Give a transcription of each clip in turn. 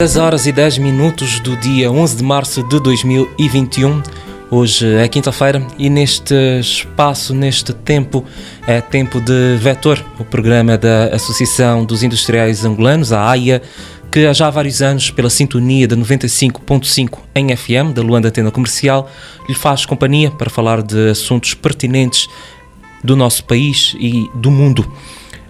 10 horas e 10 minutos do dia 11 de março de 2021. Hoje é quinta-feira e neste espaço, neste tempo, é tempo de Vetor, o programa da Associação dos Industriais Angolanos, a AIA, que há já vários anos, pela sintonia de 95.5 em FM, da Luanda Antena Comercial, lhe faz companhia para falar de assuntos pertinentes do nosso país e do mundo.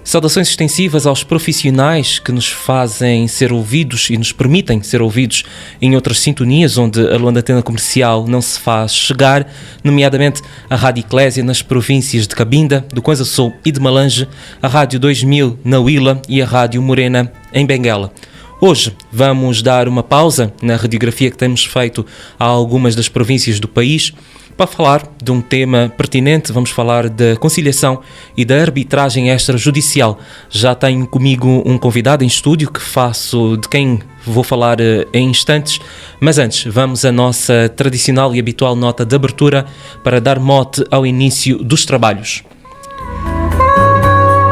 Saudações extensivas aos profissionais que nos fazem ser ouvidos e nos permitem ser ouvidos em outras sintonias onde a Luanda Antena Comercial não se faz chegar, nomeadamente a Rádio Eclésia nas províncias de Cabinda, do Kwanza Sul e de Malange, a Rádio 2000 na Huila e a Rádio Morena em Benguela. Hoje vamos dar uma pausa na radiografia que temos feito a algumas das províncias do país para falar de um tema pertinente. Vamos falar da conciliação e da arbitragem extrajudicial. Já tenho comigo um convidado em estúdio de quem vou falar em instantes, mas antes vamos à nossa tradicional e habitual nota de abertura para dar mote ao início dos trabalhos.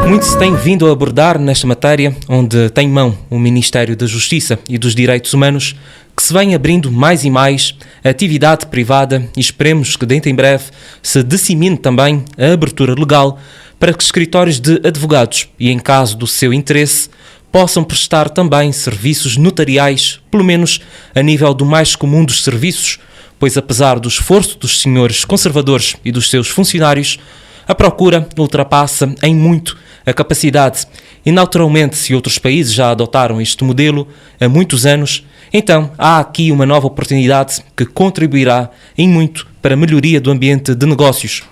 Muito se tem vindo a abordar nesta matéria, onde tem em mão o Ministério da Justiça e dos Direitos Humanos, que se vem abrindo mais e mais a atividade privada e esperemos que dentro em breve se dissemine também a abertura legal para que escritórios de advogados e, em caso do seu interesse, possam prestar também serviços notariais, pelo menos a nível do mais comum dos serviços, pois apesar do esforço dos senhores conservadores e dos seus funcionários, a procura ultrapassa em muito a capacidade e, naturalmente, se outros países já adotaram este modelo há muitos anos, então há aqui uma nova oportunidade que contribuirá em muito para a melhoria do ambiente de negócios.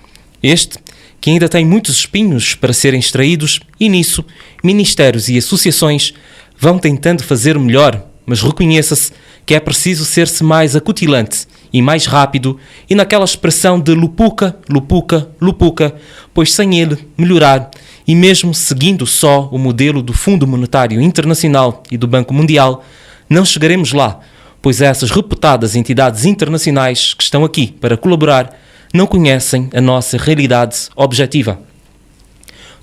Este, que ainda tem muitos espinhos para serem extraídos e nisso, ministérios e associações vão tentando fazer melhor, mas reconheça-se que é preciso ser-se mais acutilante e mais rápido e naquela expressão de lupuca, lupuca, lupuca, pois sem ele melhorar e mesmo seguindo só o modelo do Fundo Monetário Internacional e do Banco Mundial, não chegaremos lá, pois essas reputadas entidades internacionais que estão aqui para colaborar não conhecem a nossa realidade objetiva.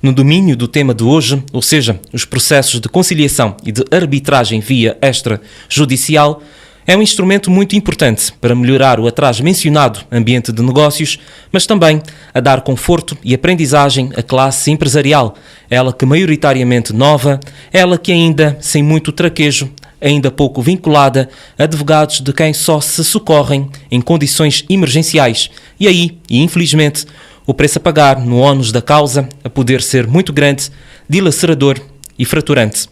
No domínio do tema de hoje, ou seja, os processos de conciliação e de arbitragem via extrajudicial, é um instrumento muito importante para melhorar o atrás mencionado ambiente de negócios, mas também a dar conforto e aprendizagem à classe empresarial, ela que maioritariamente nova, ela que ainda sem muito traquejo, ainda pouco vinculada a advogados de quem só se socorrem em condições emergenciais. E aí, infelizmente, o preço a pagar no ónus da causa a poder ser muito grande, dilacerador e fraturante.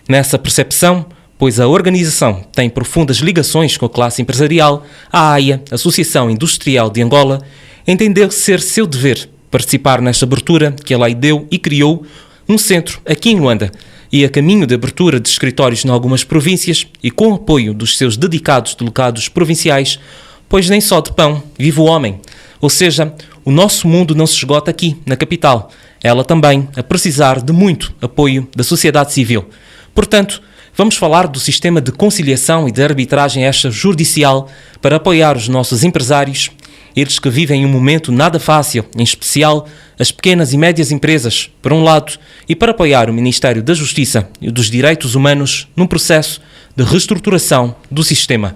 Nessa percepção, pois a organização tem profundas ligações com a classe empresarial, a AIA, Associação Industrial de Angola, entendeu ser seu dever participar nesta abertura que a lei deu e criou um centro aqui em Luanda e a caminho de abertura de escritórios em algumas províncias e com o apoio dos seus dedicados delegados provinciais, pois nem só de pão vive o homem, ou seja, o nosso mundo não se esgota aqui, na capital, ela também a precisar de muito apoio da sociedade civil. Portanto, vamos falar do sistema de conciliação e de arbitragem extrajudicial para apoiar os nossos empresários, eles que vivem um momento nada fácil, em especial as pequenas e médias empresas, por um lado, e para apoiar o Ministério da Justiça e dos Direitos Humanos num processo de reestruturação do sistema.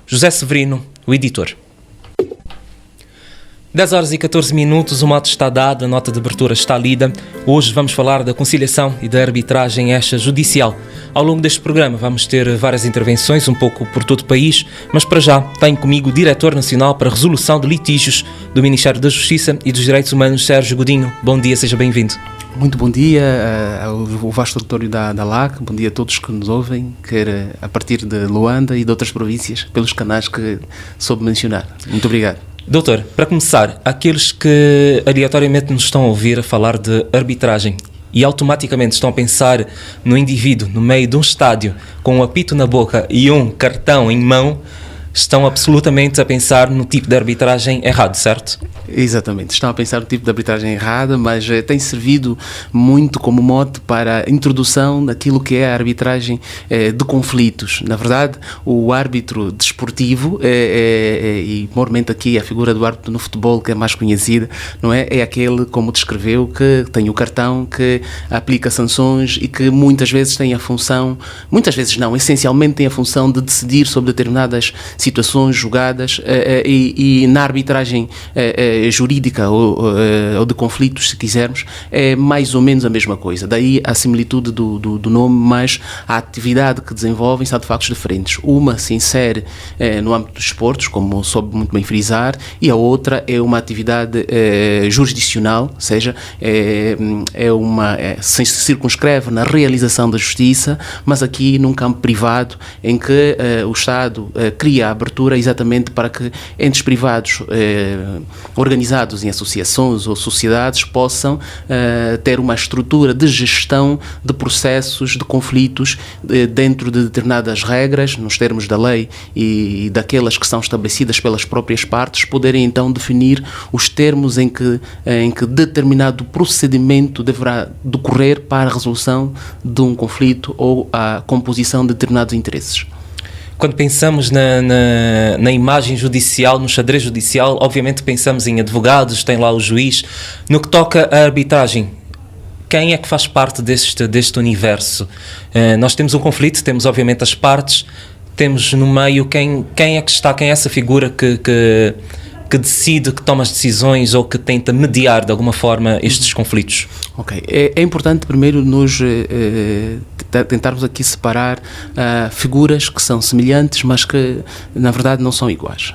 José Severino, o editor. 10 horas e 14 minutos, o mote está dado, a nota de abertura está lida. Hoje vamos falar da conciliação e da arbitragem extrajudicial. Ao longo deste programa vamos ter várias intervenções, um pouco por todo o país, mas para já tenho comigo o Diretor Nacional para a Resolução de Litígios do Ministério da Justiça e dos Direitos Humanos, Sérgio Godinho. Bom dia, seja bem-vindo. Muito bom dia ao vasto auditório da LAC, bom dia a todos que nos ouvem, quer a partir de Luanda e de outras províncias, pelos canais que soube mencionar. Muito obrigado. Doutor, para começar, aqueles que aleatoriamente nos estão a ouvir a falar de arbitragem e automaticamente estão a pensar no indivíduo no meio de um estádio com um apito na boca e um cartão em mão, estão absolutamente a pensar no tipo de arbitragem errado, certo? Exatamente, estão a pensar no tipo de arbitragem errada, mas tem servido muito como mote para a introdução daquilo que é a arbitragem de conflitos. Na verdade, o árbitro desportivo, e mormente aqui a figura do árbitro no futebol, que é mais conhecida, não é? É aquele, como descreveu, que tem o cartão, que aplica sanções e que muitas vezes tem a função, muitas vezes não, essencialmente tem a função de decidir sobre determinadas situações, jogadas, e na arbitragem jurídica ou de conflitos, se quisermos, é mais ou menos a mesma coisa. Daí a similitude do nome, mas a atividade que desenvolvem são de factos diferentes. Uma se insere no âmbito dos esportes, como soube muito bem frisar, e a outra é uma atividade jurisdicional, ou seja, se circunscreve na realização da justiça, mas aqui num campo privado, em que o Estado cria a abertura exatamente para que entes privados organizados em associações ou sociedades possam ter uma estrutura de gestão de processos, de conflitos dentro de determinadas regras, nos termos da lei e daquelas que são estabelecidas pelas próprias partes, poderem então definir os termos em que determinado procedimento deverá decorrer para a resolução de um conflito ou a composição de determinados interesses. Quando pensamos na imagem judicial, no xadrez judicial, obviamente pensamos em advogados, tem lá o juiz. No que toca à arbitragem, quem é que faz parte deste universo? Nós temos um conflito, temos obviamente as partes, temos no meio quem é que está, quem é essa figura que decide, que toma as decisões ou que tenta mediar de alguma forma estes conflitos? Ok, é importante primeiro nos tentarmos aqui separar figuras que são semelhantes, mas que na verdade não são iguais.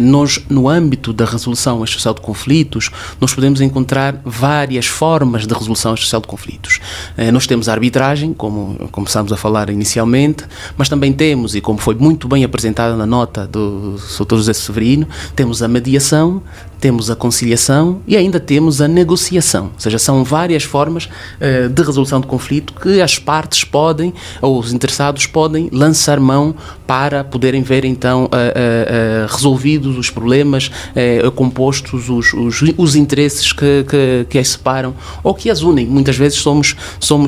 Nós, no âmbito da resolução extrajudicial de conflitos, nós podemos encontrar várias formas de resolução extrajudicial de conflitos. Nós temos a arbitragem, como começámos a falar inicialmente, mas também temos, e como foi muito bem apresentada na nota do Dr. José Severino, temos a mediação, temos a conciliação e ainda temos a negociação. Ou seja, são várias formas de resolução de conflito que as partes podem, ou os interessados podem, lançar mão para poderem ver então resolvidos os problemas, compostos os interesses que as separam ou que as unem. Muitas vezes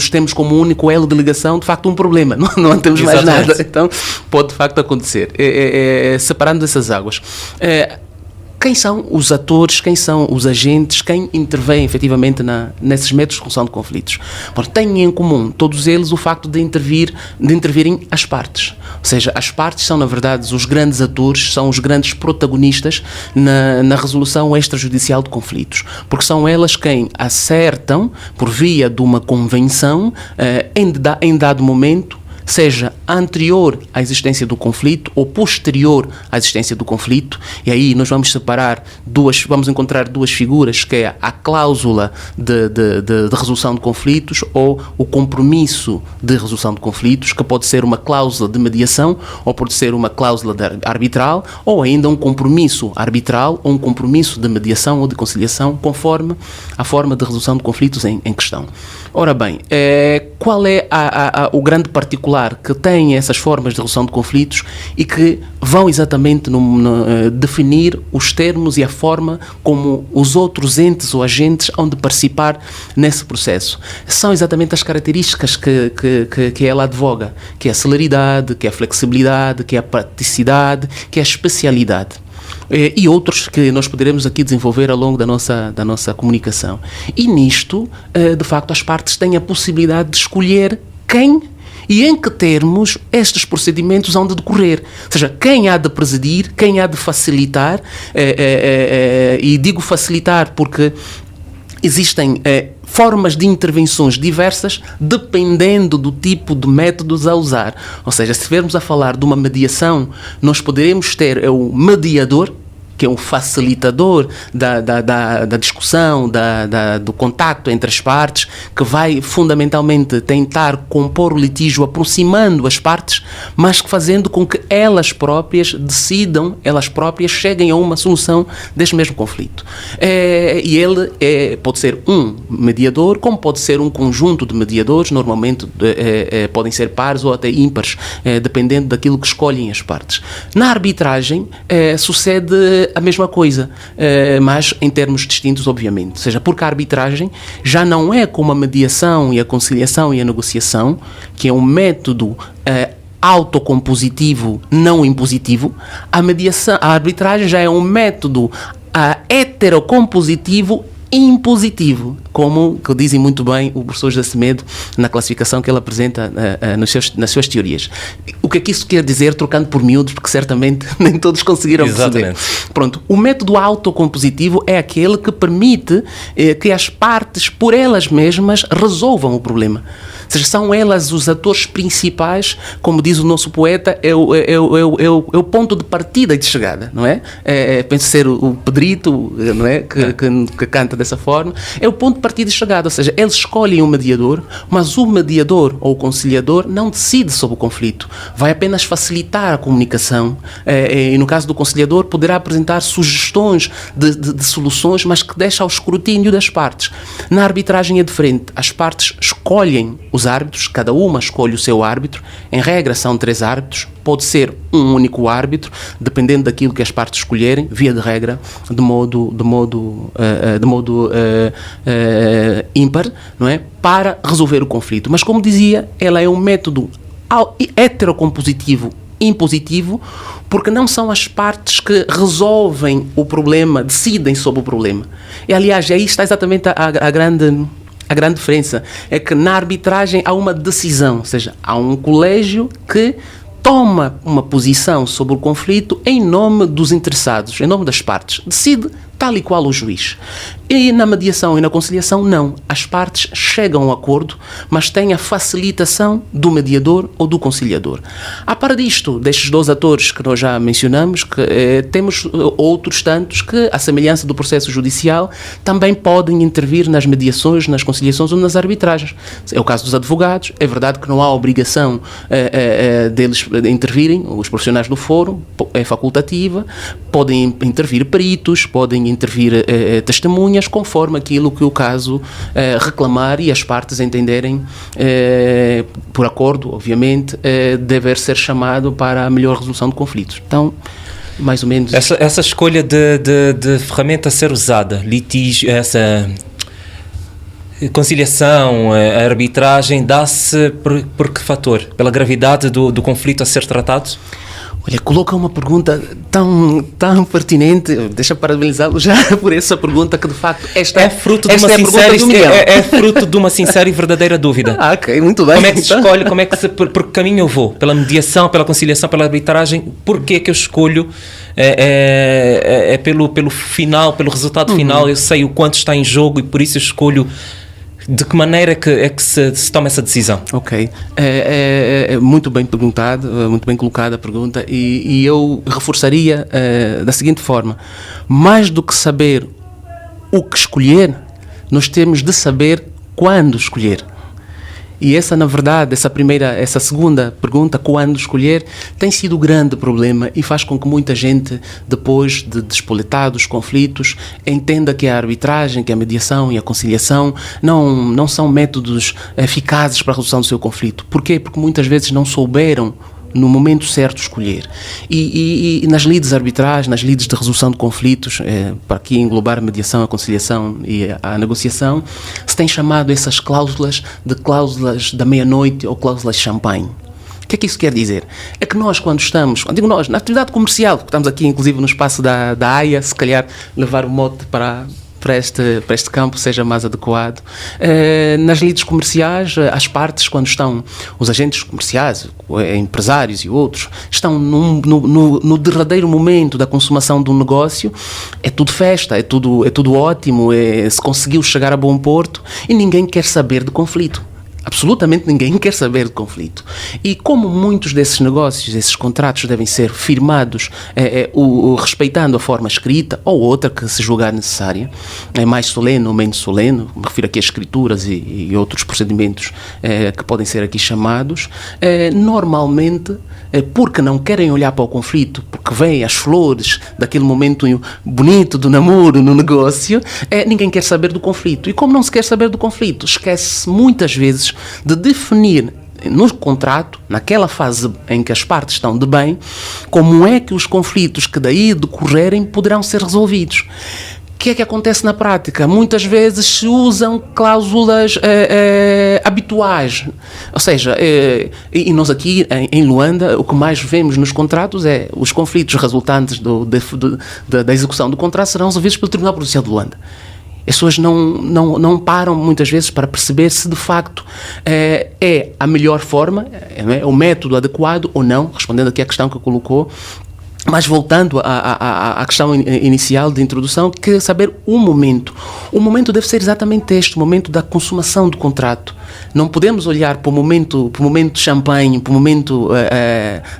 temos como único elo de ligação de facto um problema, não temos mais nada. Então pode de facto acontecer. Separando essas águas. Quem são os atores, quem são os agentes, quem intervém efetivamente nesses métodos de resolução de conflitos? Bom, têm em comum, todos eles, o facto de intervirem as partes. Ou seja, as partes são, na verdade, os grandes atores, são os grandes protagonistas na resolução extrajudicial de conflitos, porque são elas quem acertam, por via de uma convenção, em dado momento, seja anterior à existência do conflito ou posterior à existência do conflito, e aí nós vamos encontrar duas figuras, que é a cláusula de resolução de conflitos ou o compromisso de resolução de conflitos, que pode ser uma cláusula de mediação ou pode ser uma cláusula arbitral ou ainda um compromisso arbitral ou um compromisso de mediação ou de conciliação, conforme a forma de resolução de conflitos em questão. Ora bem, qual é o grande particular que tem essas formas de resolução de conflitos e que vão exatamente definir os termos e a forma como os outros entes ou agentes hão de participar nesse processo? São exatamente as características que ela advoga, que é a celeridade, que é a flexibilidade, que é a praticidade, que é a especialidade. E outros que nós poderemos aqui desenvolver ao longo da nossa comunicação. E nisto, de facto, as partes têm a possibilidade de escolher quem e em que termos estes procedimentos hão de decorrer. Ou seja, quem há de presidir, quem há de facilitar, e digo facilitar porque existem formas de intervenções diversas dependendo do tipo de métodos a usar. Ou seja, se estivermos a falar de uma mediação, nós poderemos ter o mediador, que é um facilitador da discussão, do contacto entre as partes, que vai fundamentalmente tentar compor o litígio aproximando as partes, mas fazendo com que elas próprias decidam, elas próprias cheguem a uma solução deste mesmo conflito. E ele pode ser um mediador, como pode ser um conjunto de mediadores, normalmente podem ser pares ou até ímpares, dependendo daquilo que escolhem as partes. Na arbitragem sucede a mesma coisa, mas em termos distintos, obviamente. Ou seja, porque a arbitragem já não é como a mediação e a conciliação e a negociação, que é um método autocompositivo, não impositivo. A arbitragem já é um método heterocompositivo impositivo, como que dizem muito bem o professor José Semedo na classificação que ele apresenta nas suas teorias. O que é que isso quer dizer, trocando por miúdos, porque certamente nem todos conseguiram perceber. Pronto, o método autocompositivo é aquele que permite que as partes, por elas mesmas, resolvam o problema. Ou seja, são elas os atores principais, como diz o nosso poeta, é o ponto de partida e de chegada, não é? Penso ser o Pedrito, não é? Que canta dessa forma. É o ponto de partida e chegada, ou seja, eles escolhem um mediador, mas o mediador ou o conciliador não decide sobre o conflito, vai apenas facilitar a comunicação, e no caso do conciliador poderá apresentar sugestões de soluções, mas que deixa ao escrutínio das partes. Na arbitragem é diferente, as partes escolhem os árbitros, cada uma escolhe o seu árbitro, em regra são 3 árbitros, pode ser um único árbitro, dependendo daquilo que as partes escolherem, via de regra, de modo ímpar, não é? Para resolver o conflito. Mas, como dizia, ela é um método heterocompositivo impositivo, porque não são as partes que resolvem o problema, decidem sobre o problema. E, aliás, aí está exatamente a grande diferença, é que na arbitragem há uma decisão, ou seja, há um colégio que toma uma posição sobre o conflito em nome dos interessados, em nome das partes, decide tal e qual o juiz. E na mediação e na conciliação, não. As partes chegam a um acordo, mas têm a facilitação do mediador ou do conciliador. A par disto, destes 2 atores que nós já mencionamos, temos outros tantos que, à semelhança do processo judicial, também podem intervir nas mediações, nas conciliações ou nas arbitragens. É o caso dos advogados. É verdade que não há obrigação deles intervirem, os profissionais do fórum, é facultativa, podem intervir peritos, podem intervir testemunhas, conforme aquilo que o caso reclamar e as partes entenderem, por acordo, obviamente, dever ser chamado para a melhor resolução de conflitos. Então, mais ou menos... Essa escolha de ferramenta a ser usada, litígio, essa conciliação, a arbitragem, dá-se por que fator? Pela gravidade do conflito a ser tratado? Olha, coloca uma pergunta tão pertinente, deixa parabenizá-lo já por essa pergunta, que de facto esta é fruto de uma sincera e verdadeira dúvida. Ok, muito bem. Como é que se escolhe, por que caminho eu vou? Pela mediação, pela conciliação, pela arbitragem? Por que é que eu escolho? Pelo final, pelo resultado final, eu sei o quanto está em jogo e por isso eu escolho. De que maneira é que se toma essa decisão? Ok. É muito bem perguntado, muito bem colocada a pergunta, e eu reforçaria da seguinte forma: mais do que saber o que escolher, nós temos de saber quando escolher. E essa, na verdade, essa segunda pergunta, quando escolher, tem sido o grande problema e faz com que muita gente, depois de despoletados os conflitos, entenda que a arbitragem, que a mediação e a conciliação não são métodos eficazes para a resolução do seu conflito. Porquê? Porque muitas vezes não souberam no momento certo escolher. E nas lides arbitrais, nas lides de resolução de conflitos, para aqui englobar a mediação, a conciliação e a negociação, se tem chamado essas cláusulas de cláusulas da meia-noite ou cláusulas champanhe. O que é que isso quer dizer? É que nós, quando digo nós, na atividade comercial, que estamos aqui inclusive no espaço da AIA, se calhar levar o mote para este campo seja mais adequado. Nas lides comerciais, as partes, quando estão, os agentes comerciais, empresários e outros, estão no derradeiro momento da consumação de um negócio, é tudo festa, é tudo ótimo, se conseguiu chegar a bom porto e ninguém quer saber de conflito. Absolutamente ninguém quer saber de conflito. E como muitos desses negócios, esses contratos devem ser firmados respeitando a forma escrita ou outra que se julgar necessária, mais solene ou menos solene, me refiro aqui a escrituras e outros procedimentos que podem ser aqui chamados, normalmente, porque não querem olhar para o conflito, porque veem as flores daquele momento bonito do namoro, no negócio, ninguém quer saber do conflito. E como não se quer saber do conflito, esquece muitas vezes de definir no contrato, naquela fase em que as partes estão de bem, como é que os conflitos que daí decorrerem poderão ser resolvidos. O que é que acontece na prática? Muitas vezes se usam cláusulas habituais. Ou seja, e nós aqui em Luanda, o que mais vemos nos contratos é os conflitos resultantes da execução do contrato serão resolvidos pelo Tribunal Provincial de Luanda. As pessoas não param muitas vezes para perceber se de facto é a melhor forma, é o método adequado ou não, respondendo aqui à questão que colocou. Mas voltando à questão inicial de introdução, que é saber o momento. O momento deve ser exatamente este, o momento da consumação do contrato. Não podemos olhar para o momento de champanhe, para o momento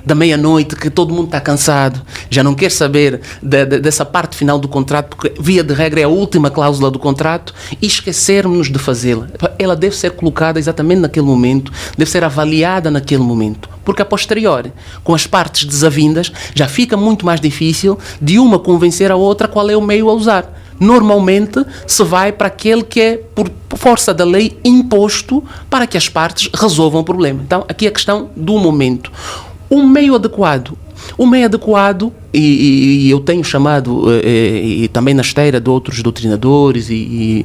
da meia-noite, que todo mundo está cansado, já não quer saber dessa parte final do contrato, porque via de regra é a última cláusula do contrato, e esquecermos de fazê-la. Ela deve ser colocada exatamente naquele momento, deve ser avaliada naquele momento, porque a posteriori, com as partes desavindas, já fica muito mais difícil de uma convencer a outra qual é o meio a usar. Normalmente se vai para aquele que é, por força da lei, imposto para que as partes resolvam o problema. Então, aqui a questão do momento. Um meio adequado. O meio adequado, e eu tenho chamado, e também na esteira de outros doutrinadores e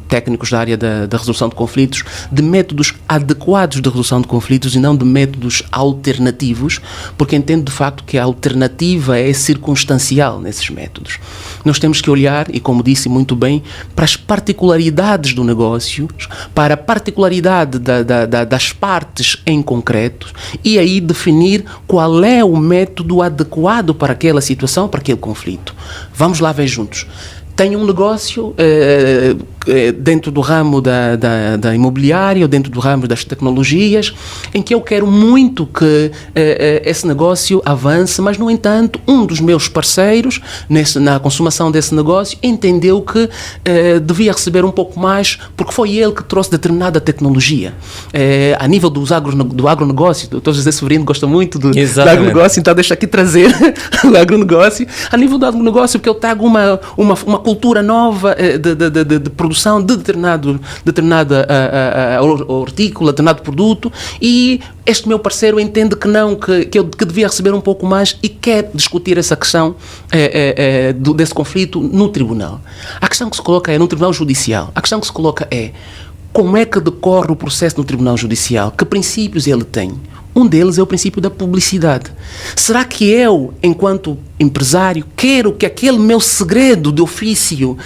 técnicos da área da resolução de conflitos, de métodos adequados de resolução de conflitos e não de métodos alternativos, porque entendo de facto que a alternativa é circunstancial nesses métodos. Nós temos que olhar, e como disse muito bem, para as particularidades do negócio, para a particularidade das partes em concreto, e aí definir qual é o método adequado para aquela situação, para aquele conflito. Vamos lá ver juntos. Tenho um negócio dentro do ramo da imobiliária ou dentro do ramo das tecnologias, em que eu quero muito que esse negócio avance, mas, no entanto, um dos meus parceiros, na consumação desse negócio, entendeu que devia receber um pouco mais, porque foi ele que trouxe determinada tecnologia. A nível do agronegócio, o Dr. José Severino gosta muito do agronegócio, então deixa aqui trazer o agronegócio. A nível do agronegócio, porque eu trago uma cultura nova de produção de determinada hortícola, determinado produto, e este meu parceiro entende que não, que devia receber um pouco mais e quer discutir essa questão desse conflito no tribunal. A questão que se coloca é no tribunal judicial. A questão que se coloca é como é que decorre o processo no tribunal judicial, que princípios ele tem. Um deles é o princípio da publicidade. Será que eu, enquanto empresário, quero que aquele meu segredo de ofício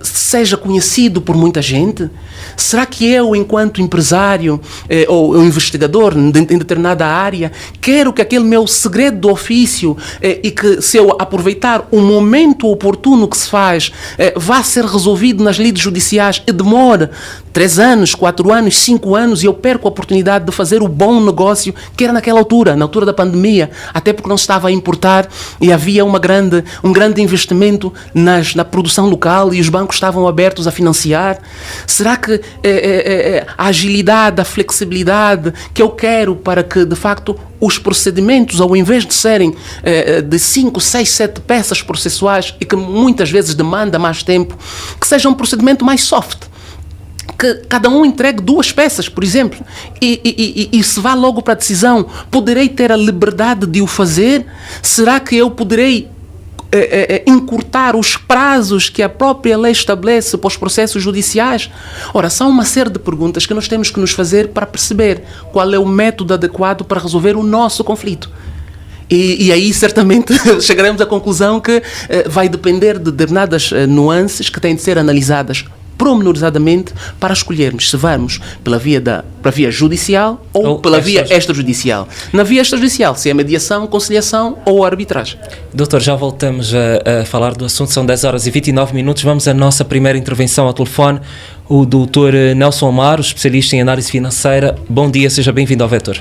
seja conhecido por muita gente? Será que eu, enquanto empresário ou investigador em determinada área, quero que aquele meu segredo de ofício e que, se eu aproveitar o momento oportuno que se faz, vá ser resolvido nas lides judiciais e demore 3 anos, 4 anos, 5 anos, e eu perco a oportunidade de fazer o bom negócio que era naquela altura, na altura da pandemia, até porque não se estava a importar e havia um grande investimento na produção local e os bancos estavam abertos a financiar? Será que a agilidade, a flexibilidade que eu quero para que, de facto, os procedimentos, ao invés de serem de 5, 6, 7 peças processuais e que muitas vezes demanda mais tempo, que seja um procedimento mais soft? Que cada um entregue 2 peças, por exemplo, e se vá logo para a decisão, poderei ter a liberdade de o fazer? Será que eu poderei encurtar os prazos que a própria lei estabelece para os processos judiciais? Ora, são uma série de perguntas que nós temos que nos fazer para perceber qual é o método adequado para resolver o nosso conflito. E aí, certamente, chegaremos à conclusão que vai depender de determinadas nuances que têm de ser analisadas promenorizadamente para escolhermos se vamos pela via judicial ou pela via extrajudicial. Na via extrajudicial, se é mediação, conciliação ou arbitragem. Doutor, já voltamos a falar do assunto, são 10h29, vamos à nossa primeira intervenção ao telefone, o doutor Nelson Amaro, especialista em análise financeira. Bom dia, seja bem-vindo ao Vetor.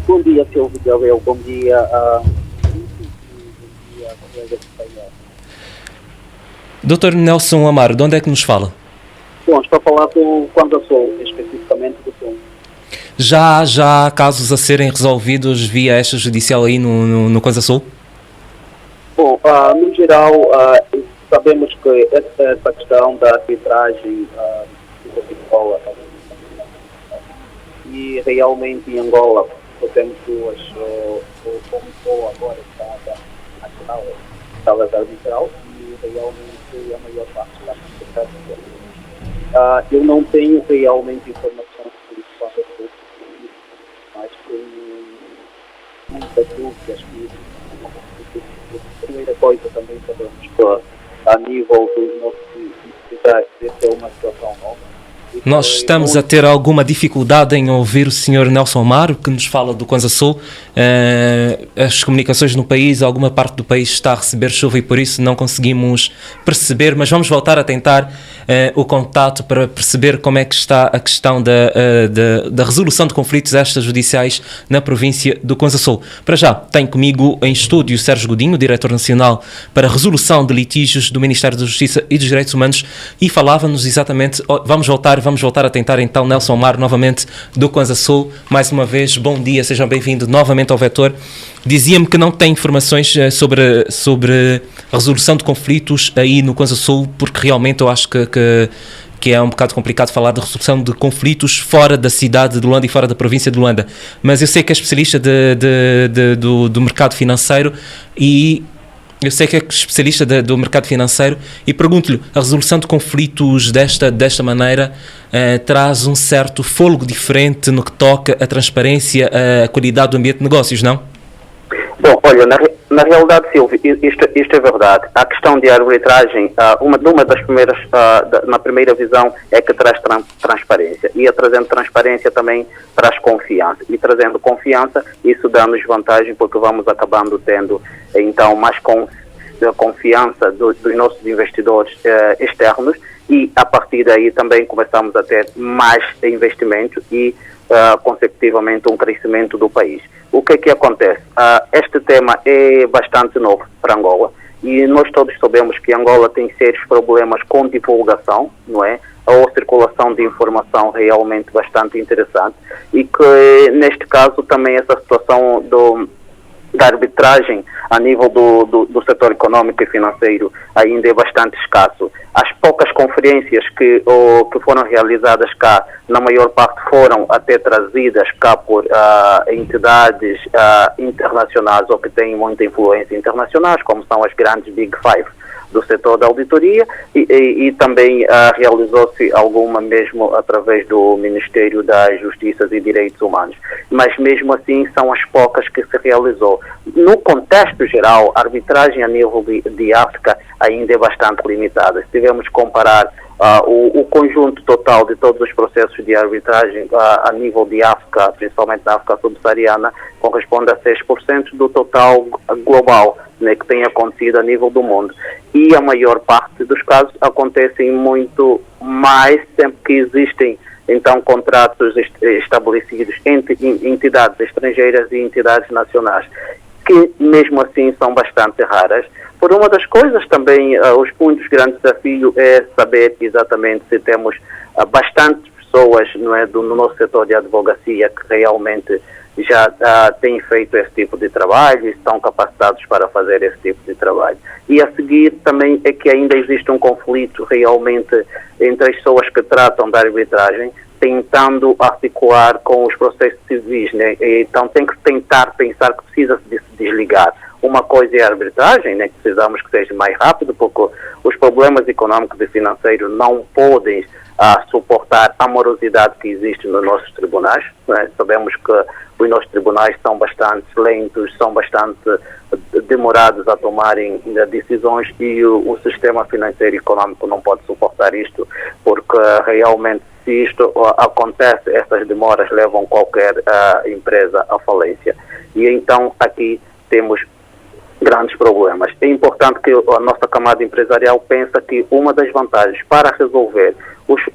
Bom dia, Silvio Gabriel, bom dia colega de Espanha. Doutor Nelson Amaro, de onde é que nos fala? Bom, estou a falar do Consasul, especificamente do Sul. Já há casos a serem resolvidos via extrajudicial aí no Consasul? Bom, no geral, sabemos que essa questão da arbitragem do Angola e realmente em Angola temos duas, como agora está a sala arbitral e realmente a maior parte está a eu não tenho realmente informação sobre isso, mas tenho muitas dúvidas que a primeira coisa também sabemos que a nível dos nossos cidades essa é uma situação nova. Nós estamos a ter alguma dificuldade em ouvir o Sr. Nelson Amaro, que nos fala do Consasul. As comunicações no país, alguma parte do país está a receber chuva e por isso não conseguimos perceber, mas vamos voltar a tentar o contato para perceber como é que está a questão da resolução de conflitos extrajudiciais na província do Consasul. Para já, tenho comigo em estúdio Sérgio Godinho, diretor nacional para a resolução de litígios do Ministério da Justiça e dos Direitos Humanos, e falava-nos exatamente, vamos voltar a tentar então Nelson Amaro novamente do Consasul. Mais uma vez, bom dia, sejam bem-vindos novamente ao Vetor. Dizia-me que não tem informações sobre a resolução de conflitos aí no Consasul, porque realmente eu acho que é um bocado complicado falar de resolução de conflitos fora da cidade de Luanda e fora da província de Luanda. Mas eu sei que é especialista do mercado financeiro e pergunto-lhe, a resolução de conflitos desta maneira traz um certo fôlego diferente no que toca à transparência, à qualidade do ambiente de negócios, não? Bom, olha, na realidade, Silvio, isto é verdade. A questão de arbitragem, uma das primeiras, na primeira visão, é que traz transparência. E trazendo transparência também traz confiança. E trazendo confiança, isso dá-nos vantagem, porque vamos acabando tendo, então, mais confiança dos nossos investidores externos, e a partir daí também começamos a ter mais investimento e, consecutivamente, um crescimento do país. O que é que acontece? Este tema é bastante novo para Angola e nós todos sabemos que Angola tem sérios problemas com divulgação, não é? Ou circulação de informação realmente bastante interessante, e que neste caso também essa situação da arbitragem a nível do setor econômico e financeiro ainda é bastante escasso. As poucas conferências que foram realizadas cá, na maior parte foram até trazidas cá por entidades internacionais ou que têm muita influência internacionais, como são as grandes Big Five do setor da auditoria, e também realizou-se alguma mesmo através do Ministério da Justiça e Direitos Humanos. Mas mesmo assim são as poucas que se realizou. No contexto geral, a arbitragem a nível de África ainda é bastante limitada. Se tivermos que comparar o conjunto total de todos os processos de arbitragem a nível de África, principalmente na África subsaariana, corresponde a 6% do total global, né, que tem acontecido a nível do mundo. E a maior parte dos casos acontecem muito mais sempre que existem, então, contratos estabelecidos entre entidades estrangeiras e entidades nacionais, que mesmo assim são bastante raras. Por uma das coisas também, um dos grandes desafios é saber exatamente se temos bastantes pessoas, não é, no nosso setor de advocacia que realmente já têm feito esse tipo de trabalho e estão capacitados para fazer esse tipo de trabalho. E a seguir também é que ainda existe um conflito realmente entre as pessoas que tratam da arbitragem, tentando articular com os processos civis, né? Então tem que tentar pensar que precisa de se desligar Uma coisa é a arbitragem, né, que precisamos que seja mais rápido, porque os problemas econômicos e financeiros não podem suportar a morosidade que existe nos nossos tribunais, né? Sabemos que os nossos tribunais são bastante lentos, são bastante demorados a tomarem decisões, e o sistema financeiro e econômico não pode suportar isto, porque realmente, se isto acontece, essas demoras levam qualquer empresa à falência. E então aqui temos grandes problemas. É importante que a nossa camada empresarial pense que uma das vantagens para resolver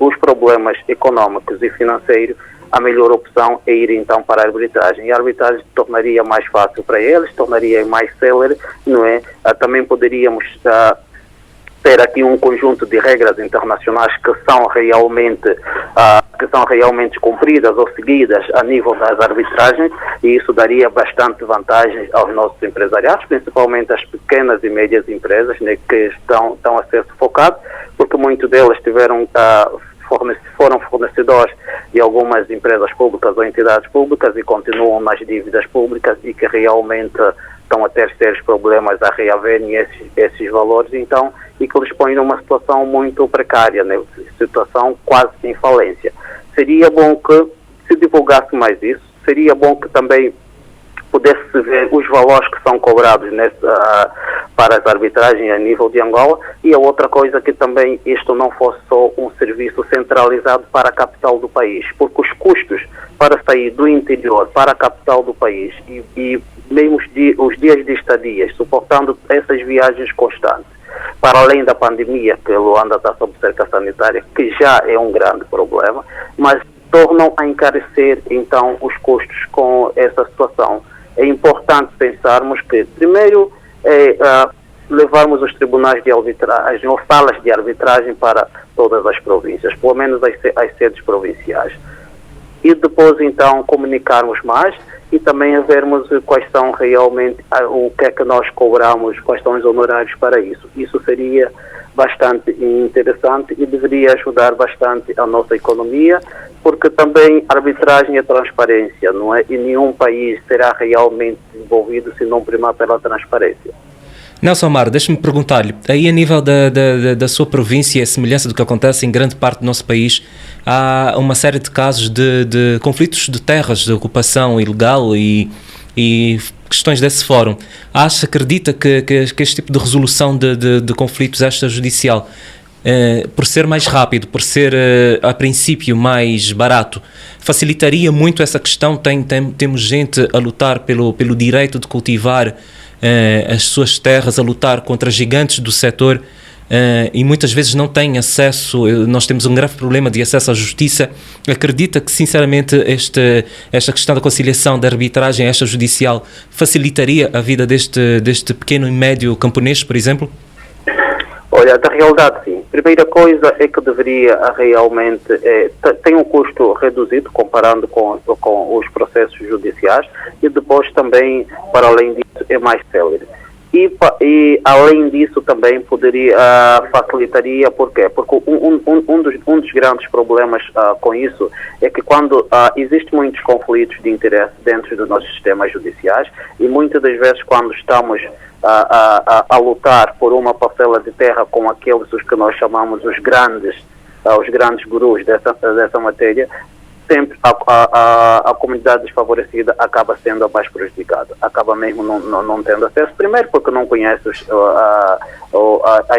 os problemas econômicos e financeiros, a melhor opção é ir então para a arbitragem. E a arbitragem tornaria mais fácil para eles, tornaria mais célere, não é? Também poderíamos ter aqui um conjunto de regras internacionais que são realmente cumpridas ou seguidas a nível das arbitragens, e isso daria bastante vantagens aos nossos empresariados, principalmente às pequenas e médias empresas, né, que estão a ser sufocadas, porque muitos delas foram fornecedores de algumas empresas públicas ou entidades públicas e continuam nas dívidas públicas, e que realmente estão a ter sérios problemas a reaverem esses valores, então, e que lhes põe numa situação muito precária, né? Situação quase em falência. Seria bom que se divulgasse mais isso, seria bom que também pudesse ver os valores que são cobrados para as arbitragens a nível de Angola, e a outra coisa que também isto não fosse só um serviço centralizado para a capital do país, porque os custos para sair do interior para a capital do país e mesmo os dias de estadias, suportando essas viagens constantes, para além da pandemia, que Luanda está sob cerca sanitária, que já é um grande problema, mas tornam a encarecer então os custos com essa situação. É importante pensarmos que, primeiro, levarmos os tribunais de arbitragem ou salas de arbitragem para todas as províncias, pelo menos as sedes provinciais. E depois, então, comunicarmos mais e também vermos quais são realmente, o que é que nós cobramos, quais são os honorários para isso. Isso seria bastante interessante e deveria ajudar bastante a nossa economia, porque também arbitragem é transparência, não é? E nenhum país será realmente desenvolvido se não primar pela transparência. Nelson Amaro, deixe-me perguntar-lhe, aí a nível da sua província, a semelhança do que acontece em grande parte do nosso país, há uma série de casos de conflitos de terras, de ocupação ilegal e questões desse fórum. Acredita que este tipo de resolução de conflitos extrajudicial, por ser mais rápido, por ser a princípio mais barato, facilitaria muito essa questão? Temos gente a lutar pelo direito de cultivar as suas terras, a lutar contra gigantes do setor, e muitas vezes não têm acesso. Nós temos um grave problema de acesso à justiça. Acredita que, sinceramente, esta questão da conciliação da arbitragem extrajudicial facilitaria a vida deste pequeno e médio camponês, por exemplo? Olha, da realidade, sim. Primeira coisa é que deveria realmente tem um custo reduzido comparando com os processos judiciais, e depois também, para além disso, é mais célere. E além disso também facilitaria, por quê? Porque um dos grandes problemas com isso é que quando existem muitos conflitos de interesse dentro dos nossos sistemas judiciais, e muitas das vezes quando estamos a lutar por uma parcela de terra com aqueles os que nós chamamos os grandes gurus dessa matéria, sempre a comunidade desfavorecida acaba sendo a mais prejudicada, acaba mesmo não tendo acesso, primeiro porque não conhece as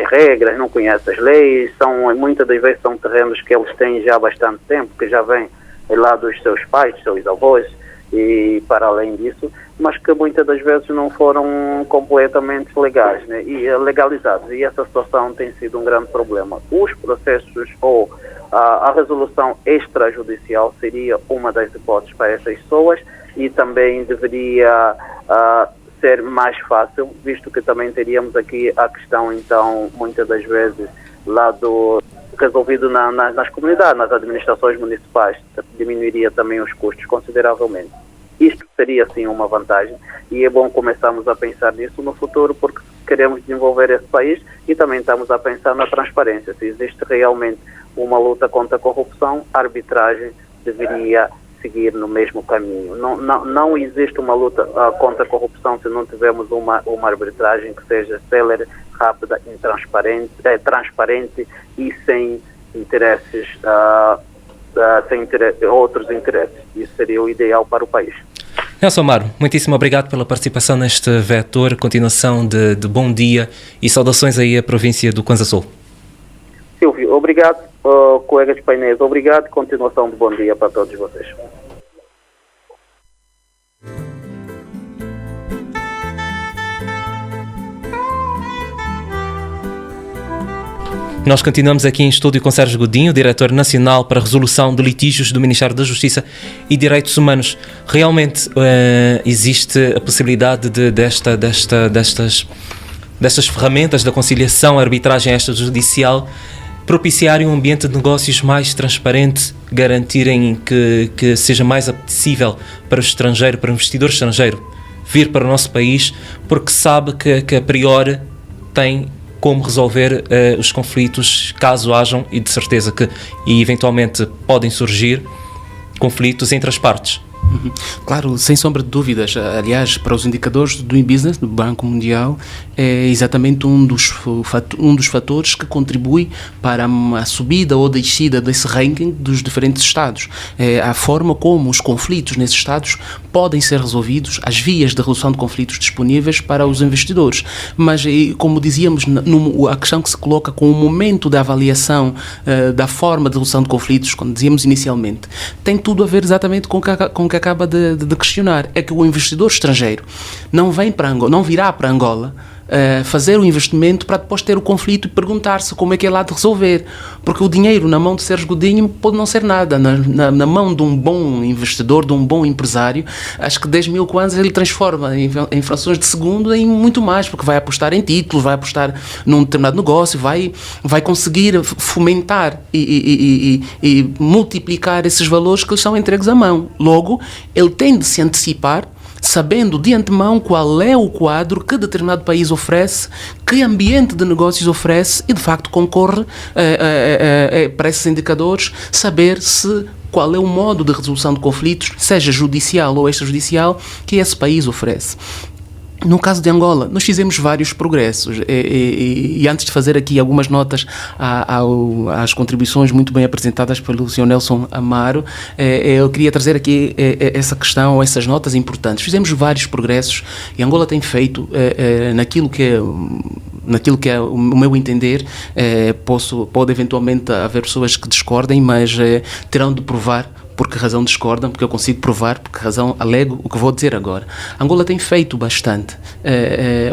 regras, não conhece as leis, muitas das vezes são terrenos que eles têm já há bastante tempo, que já vêm lá dos seus pais, dos seus avós, e para além disso, mas que muitas das vezes não foram completamente legais, né, e legalizados, e essa situação tem sido um grande problema. Os processos ou a resolução extrajudicial seria uma das hipóteses para essas pessoas, e também deveria ser mais fácil, visto que também teríamos aqui a questão, então, muitas das vezes resolvido nas comunidades, nas administrações municipais, diminuiria também os custos consideravelmente. Isto seria, sim, uma vantagem, e é bom começarmos a pensar nisso no futuro, porque queremos desenvolver esse país e também estamos a pensar na transparência. Se existe realmente uma luta contra a corrupção, a arbitragem deveria seguir no mesmo caminho. Não existe uma luta contra a corrupção se não tivermos uma arbitragem que seja célere, rápida e transparente e sem interesses, outros interesses. Isso seria o ideal para o país. Nelson Amaro, muitíssimo obrigado pela participação neste vetor. Continuação de bom dia e saudações aí à província do Kwanza Sul. Silvio, obrigado. Colegas de painéis, obrigado. Continuação de bom dia para todos vocês. Nós continuamos aqui em estúdio com Sérgio Godinho, diretor nacional para a resolução de litígios do Ministério da Justiça e Direitos Humanos. Realmente existe a possibilidade destas ferramentas da conciliação, arbitragem extrajudicial, propiciarem um ambiente de negócios mais transparente, garantirem que seja mais apetecível para o estrangeiro, para o investidor estrangeiro, vir para o nosso país, porque sabe que a priori tem como resolver os conflitos, caso hajam, e de certeza que eventualmente podem surgir conflitos entre as partes. Claro, sem sombra de dúvidas. Aliás, para os indicadores do Doing Business, do Banco Mundial, é exatamente um dos fatores que contribui para a subida ou descida desse ranking dos diferentes Estados. É a forma como os conflitos nesses Estados podem ser resolvidos, as vias de resolução de conflitos disponíveis para os investidores. Mas, como dizíamos, a questão que se coloca com o momento da avaliação da forma de resolução de conflitos, quando dizíamos inicialmente, tem tudo a ver exatamente com o que acaba de questionar. É que o investidor estrangeiro não virá para Angola fazer o investimento para depois ter o conflito e perguntar-se como é que é lá de resolver, porque o dinheiro na mão de Sérgio Godinho pode não ser nada, na mão de um bom investidor, de um bom empresário, acho que 10 mil kwanzas ele transforma em frações de segundo em muito mais, porque vai apostar em títulos, vai apostar num determinado negócio, vai conseguir fomentar e multiplicar esses valores que lhes são entregues à mão. Logo, ele tem de se antecipar, sabendo de antemão qual é o quadro que determinado país oferece, que ambiente de negócios oferece e, de facto, concorre para esses indicadores, saber qual é o modo de resolução de conflitos, seja judicial ou extrajudicial, que esse país oferece. No caso de Angola, nós fizemos vários progressos e antes de fazer aqui algumas notas às contribuições muito bem apresentadas pelo Sr. Nelson Amaro, eu queria trazer aqui essa questão, essas notas importantes. Fizemos vários progressos e Angola tem feito naquilo que é o meu entender, pode eventualmente haver pessoas que discordem, mas terão de provar por que razão discordam, porque eu consigo provar por que razão alego o que vou dizer agora. Angola tem feito bastante,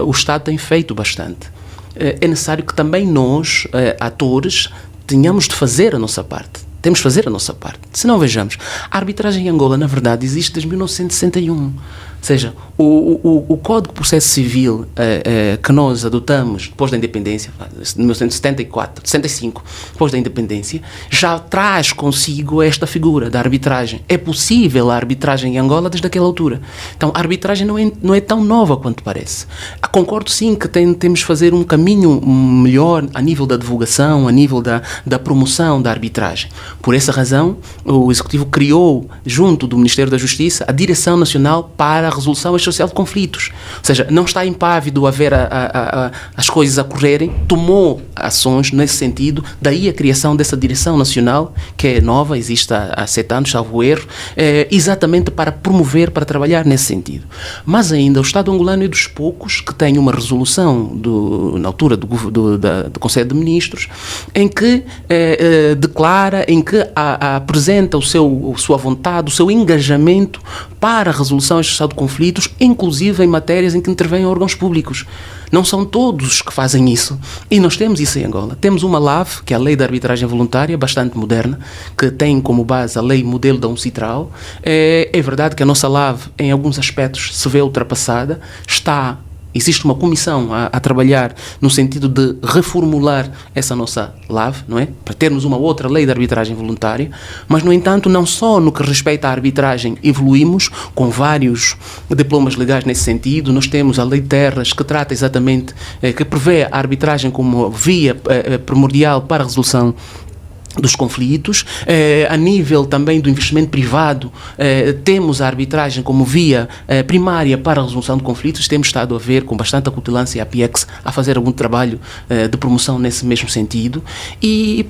o Estado tem feito bastante. É necessário que também nós, atores, tenhamos de fazer a nossa parte. Temos de fazer a nossa parte. Se não, vejamos, a arbitragem em Angola, na verdade, existe desde 1961. Ou seja, o Código de Processo Civil que nós adotamos depois da independência, de 1965, depois da independência, já traz consigo esta figura da arbitragem. É possível a arbitragem em Angola desde aquela altura. Então, a arbitragem não é tão nova quanto parece. Concordo sim que temos de fazer um caminho melhor a nível da divulgação, a nível da promoção da arbitragem. Por essa razão, o Executivo criou, junto do Ministério da Justiça, a Direção Nacional para a Resolução Extrajudicial de Conflitos. Ou seja, não está impávido a ver as coisas a correrem, tomou ações nesse sentido, daí a criação dessa Direção Nacional, que é nova, existe há 7 anos, salvo erro, exatamente para promover, para trabalhar nesse sentido. Mas ainda o Estado angolano é dos poucos que tem uma resolução na altura do Conselho de Ministros, em que declara, em que apresenta a sua vontade, o seu engajamento para a resolução extrajudicial de conflitos, inclusive em matérias em que intervêm órgãos públicos. Não são todos que fazem isso. E nós temos isso em Angola. Temos uma LAV, que é a Lei de Arbitragem Voluntária, bastante moderna, que tem como base a lei modelo da UNCITRAL. É verdade que a nossa LAV, em alguns aspectos, se vê ultrapassada. Existe uma comissão a trabalhar no sentido de reformular essa nossa LAV, não é? Para termos uma outra lei de arbitragem voluntária, mas, no entanto, não só no que respeita à arbitragem evoluímos, com vários diplomas legais nesse sentido. Nós temos a Lei de Terras, que trata exatamente, que prevê a arbitragem como via primordial para a resolução dos conflitos. A nível também do investimento privado, temos a arbitragem como via primária para a resolução de conflitos. Temos estado a ver com bastante acutilância a PIEX a fazer algum trabalho de promoção nesse mesmo sentido. E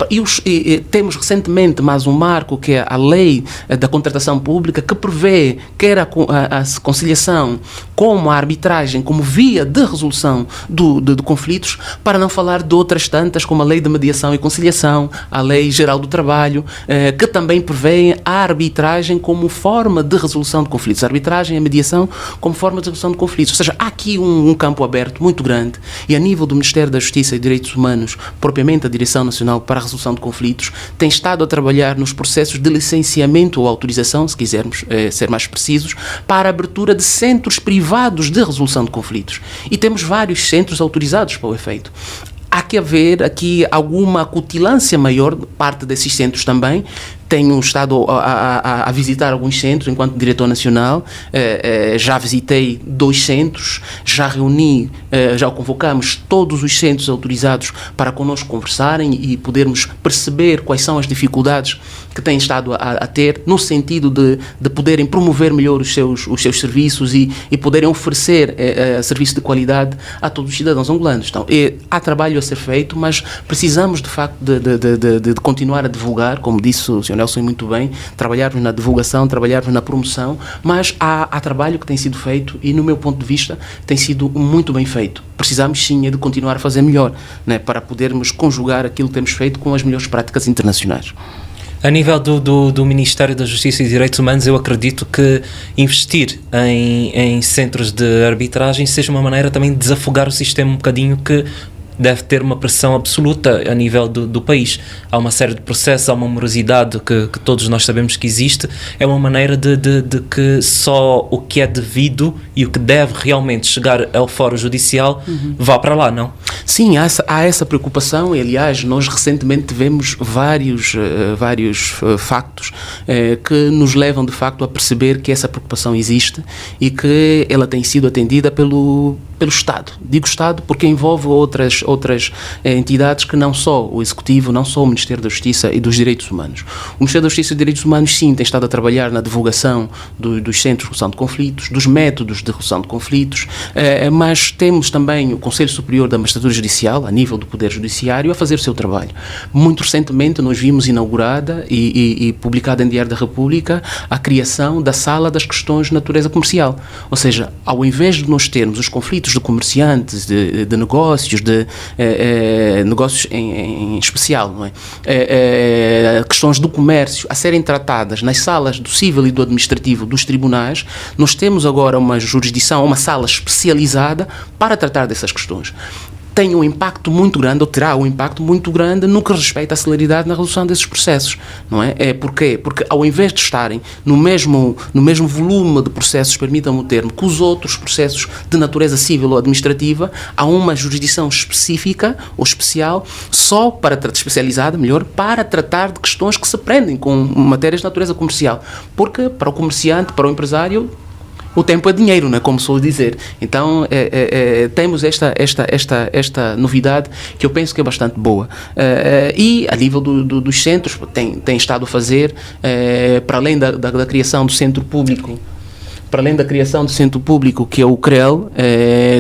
temos recentemente mais um marco, que é a lei da contratação pública, que prevê quer a conciliação como a arbitragem como via de resolução de conflitos, para não falar de outras tantas, como a lei de mediação e conciliação, a lei geral do trabalho, que também prevê a arbitragem como forma de resolução de conflitos. A arbitragem e a mediação como forma de resolução de conflitos. Ou seja, há aqui um campo aberto muito grande, e a nível do Ministério da Justiça e Direitos Humanos, propriamente a Direção Nacional para a Resolução de Conflitos, tem estado a trabalhar nos processos de licenciamento ou autorização, se quisermos ser mais precisos, para a abertura de centros privados de resolução de conflitos. E temos vários centros autorizados para o efeito. Há que haver aqui alguma acutilância maior de parte desses centros também. Tenho estado a visitar alguns centros enquanto diretor nacional, já visitei 2 centros, já convocamos todos os centros autorizados para connosco conversarem e podermos perceber quais são as dificuldades que têm estado a ter, no sentido de poderem promover melhor os seus serviços e poderem oferecer serviço de qualidade a todos os cidadãos angolanos. Então, há trabalho a ser feito, mas precisamos de facto de continuar a divulgar, como disse o Sr. Nelson muito bem, trabalharmos na divulgação, trabalharmos na promoção, mas há trabalho que tem sido feito e, no meu ponto de vista, tem sido muito bem feito. Precisamos sim de continuar a fazer melhor, né, para podermos conjugar aquilo que temos feito com as melhores práticas internacionais. A nível do Ministério da Justiça e Direitos Humanos, eu acredito que investir em centros de arbitragem seja uma maneira também de desafogar o sistema um bocadinho, que deve ter uma pressão absoluta a nível do país. Há uma série de processos, há uma morosidade que todos nós sabemos que existe. É uma maneira de que só o que é devido e o que deve realmente chegar ao fórum judicial vá para lá, não? Sim, há essa preocupação, e aliás nós recentemente tivemos vários factos que nos levam de facto a perceber que essa preocupação existe e que ela tem sido atendida pelo Estado. Digo Estado porque envolve outras entidades que não só o Executivo, não só o Ministério da Justiça e dos Direitos Humanos. O Ministério da Justiça e Direitos Humanos, sim, tem estado a trabalhar na divulgação dos centros de resolução de conflitos, dos métodos de resolução de conflitos, mas temos também o Conselho Superior da Magistratura Judicial, a nível do Poder Judiciário, a fazer o seu trabalho. Muito recentemente nós vimos inaugurada e publicada em Diário da República a criação da Sala das Questões de Natureza Comercial. Ou seja, ao invés de nós termos os conflitos de comerciantes, de negócios, negócios em especial, não é? Questões do comércio a serem tratadas nas salas do civil e do administrativo dos tribunais, nós temos agora uma jurisdição, uma sala especializada para tratar dessas questões. Tem um impacto muito grande, ou terá um impacto muito grande no que respeita à celeridade na resolução desses processos, não é? Porquê? Porque ao invés de estarem no mesmo volume de processos, permitam-me o termo, que os outros processos de natureza civil ou administrativa, há uma jurisdição específica ou especial, especializada, para tratar de questões que se prendem com matérias de natureza comercial. Porque para o comerciante, para o empresário, o tempo é dinheiro, não é? Como sou dizer. Então, temos esta novidade que eu penso que é bastante boa. E, a nível dos centros, tem estado a fazer, para além da criação do centro público, que é o CREL,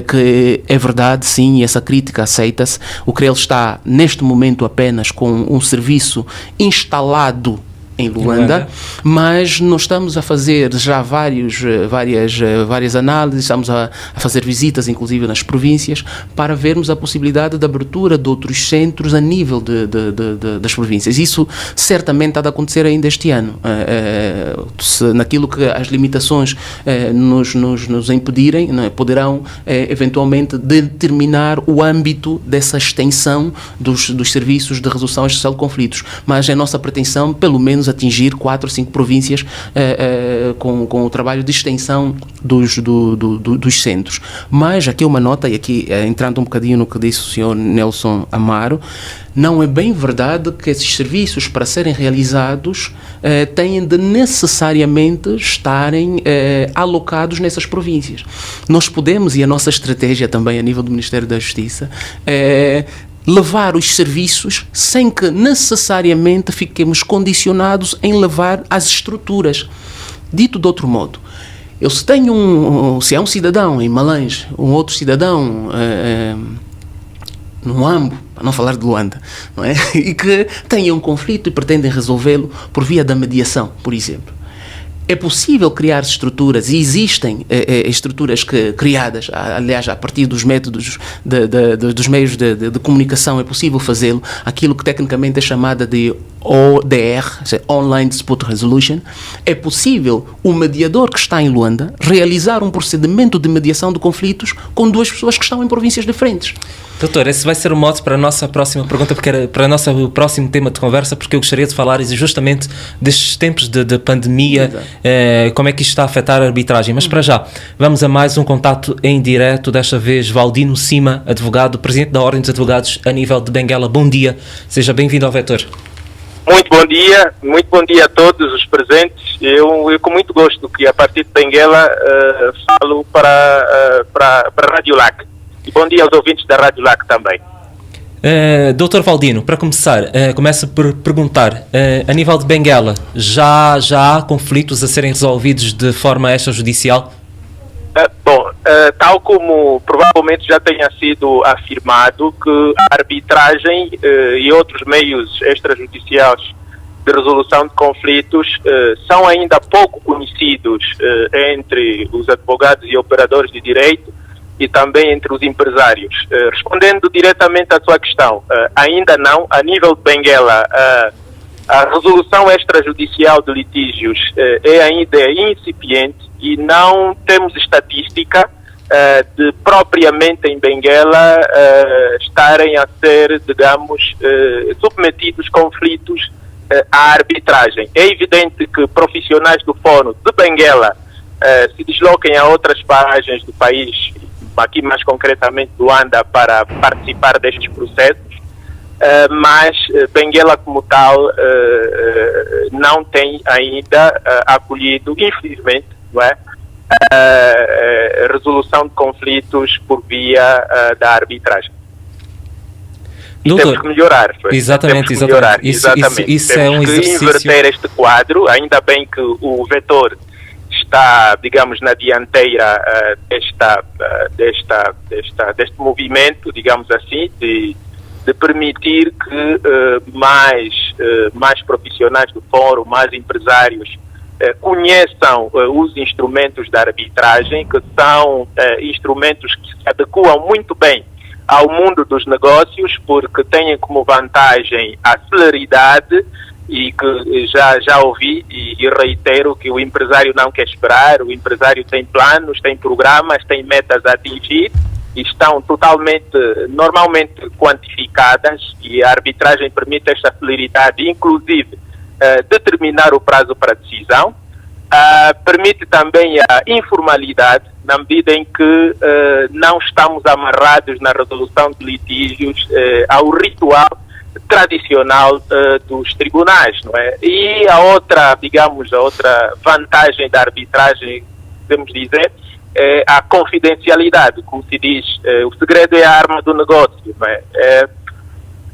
que é verdade, sim, e essa crítica aceita-se. O CREL está, neste momento, apenas com um serviço instalado em Luanda, mas nós estamos a fazer já várias análises, estamos a fazer visitas, inclusive nas províncias, para vermos a possibilidade de abertura de outros centros a nível das províncias. Isso certamente há de acontecer ainda este ano. Naquilo que as limitações nos impedirem, não é? Poderão eventualmente determinar o âmbito dessa extensão dos serviços de resolução especial de conflitos, mas é nossa pretensão, pelo menos, atingir 4 ou 5 províncias com o trabalho de extensão dos centros. Mas aqui uma nota, e aqui entrando um bocadinho no que disse o Sr. Nelson Amaro, não é bem verdade que esses serviços, para serem realizados, têm de necessariamente estarem alocados nessas províncias. Nós podemos, e a nossa estratégia também a nível do Ministério da Justiça, levar os serviços sem que necessariamente fiquemos condicionados em levar as estruturas. Dito de outro modo, se há um cidadão em Malange, um outro cidadão no Ambo, para não falar de Luanda, não é? E que tenham um conflito e pretendem resolvê-lo por via da mediação, por exemplo. É possível criar estruturas, e existem estruturas criadas, aliás, a partir dos métodos dos meios de comunicação, é possível fazê-lo, aquilo que tecnicamente é chamada de ODR, Online Dispute Resolution. É possível o mediador que está em Luanda realizar um procedimento de mediação de conflitos com duas pessoas que estão em províncias diferentes. Doutor, esse vai ser o mote para a nossa próxima pergunta, porque era para o próximo tema de conversa, porque eu gostaria de falar justamente destes tempos de pandemia, como é que isto está a afetar a arbitragem. Mas para já, vamos a mais um contato em direto, desta vez Valdino Cima, advogado, presidente da Ordem dos Advogados a nível de Benguela. Bom dia, seja bem-vindo ao Vetor. Muito bom dia a todos os presentes. Eu com muito gosto que a partir de Benguela falo para a Rádio LAC. E bom dia aos ouvintes da Rádio LAC também. Doutor Valdino, para começar, começo por perguntar, a nível de Benguela, já há conflitos a serem resolvidos de forma extrajudicial? Tal como provavelmente já tenha sido afirmado, que a arbitragem e outros meios extrajudiciais de resolução de conflitos são ainda pouco conhecidos entre os advogados e operadores de direito e também entre os empresários. Respondendo diretamente à sua questão, ainda não, a nível de Benguela, a resolução extrajudicial de litígios é ainda incipiente e não temos estatística de propriamente em Benguela estarem a ser, digamos, submetidos conflitos à arbitragem. É evidente que profissionais do Fórum de Benguela se desloquem a outras paragens do país, aqui mais concretamente Luanda, para participar destes processos, mas Benguela como tal não tem ainda acolhido, infelizmente, não é, resolução de conflitos por via da arbitragem. E doutor, temos que melhorar. Exatamente. Isso temos é um exercício. Que inverter este quadro, ainda bem que o Vetor está, digamos, na dianteira deste movimento, digamos assim, de permitir que mais profissionais do fórum, mais empresários conheçam os instrumentos da arbitragem, que são instrumentos que se adequam muito bem ao mundo dos negócios, porque têm como vantagem a celeridade, e que já ouvi e reitero que o empresário não quer esperar, o empresário tem planos, tem programas, tem metas a atingir e estão normalmente quantificadas, e a arbitragem permite esta celeridade, inclusive determinar o prazo para decisão, permite também a informalidade, na medida em que não estamos amarrados na resolução de litígios ao ritual tradicional dos tribunais, não é? E a outra vantagem da arbitragem, podemos dizer, é a confidencialidade. Como se diz, o segredo é a arma do negócio, não é?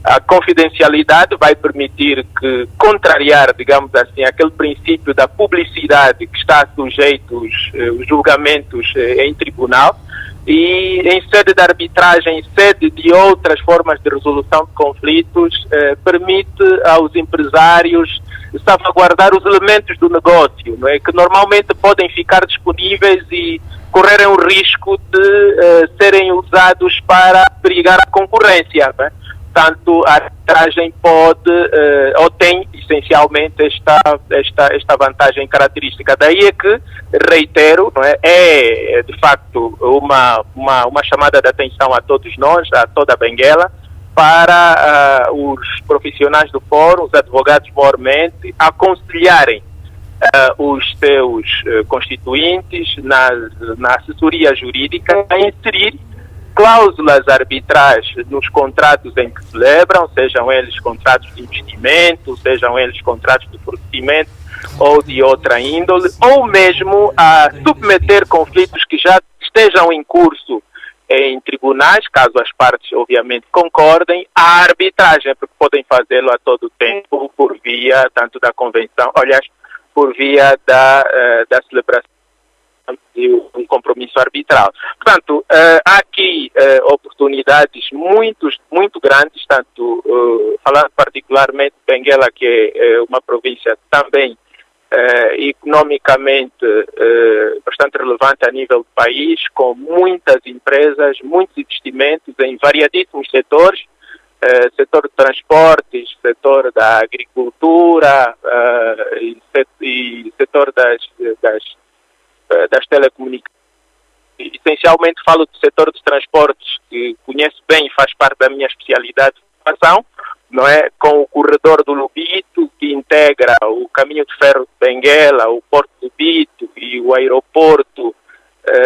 A confidencialidade vai permitir que contrariar, digamos assim, aquele princípio da publicidade que está sujeito os julgamentos em tribunal, e em sede de arbitragem, em sede de outras formas de resolução de conflitos, permite aos empresários salvaguardar os elementos do negócio, não é? Que normalmente podem ficar disponíveis e correrem o risco de serem usados para perigar a concorrência, não é? Portanto, a arbitragem pode ou tem essencialmente esta vantagem característica. Daí é que, reitero, não é, de facto uma chamada de atenção a todos nós, a toda a Benguela, para os profissionais do fórum, os advogados maiormente, aconselharem os seus constituintes na assessoria jurídica a inserir cláusulas arbitrais nos contratos em que celebram, sejam eles contratos de investimento, sejam eles contratos de fornecimento ou de outra índole, ou mesmo a submeter conflitos que já estejam em curso em tribunais, caso as partes obviamente concordem, a arbitragem, porque podem fazê-lo a todo tempo por via tanto da convenção, aliás, por via da celebração de um compromisso arbitral. Portanto, há aqui oportunidades muito grandes, tanto falando particularmente de Benguela, que é uma província também economicamente bastante relevante a nível do país, com muitas empresas, muitos investimentos em variadíssimos setores, setor de transportes, setor da agricultura e setor das telecomunicações. Essencialmente falo do setor dos transportes, que conheço bem e faz parte da minha especialidade de formação, não é? Com o corredor do Lubito, que integra o caminho de ferro de Benguela, o porto do Lubito e o aeroporto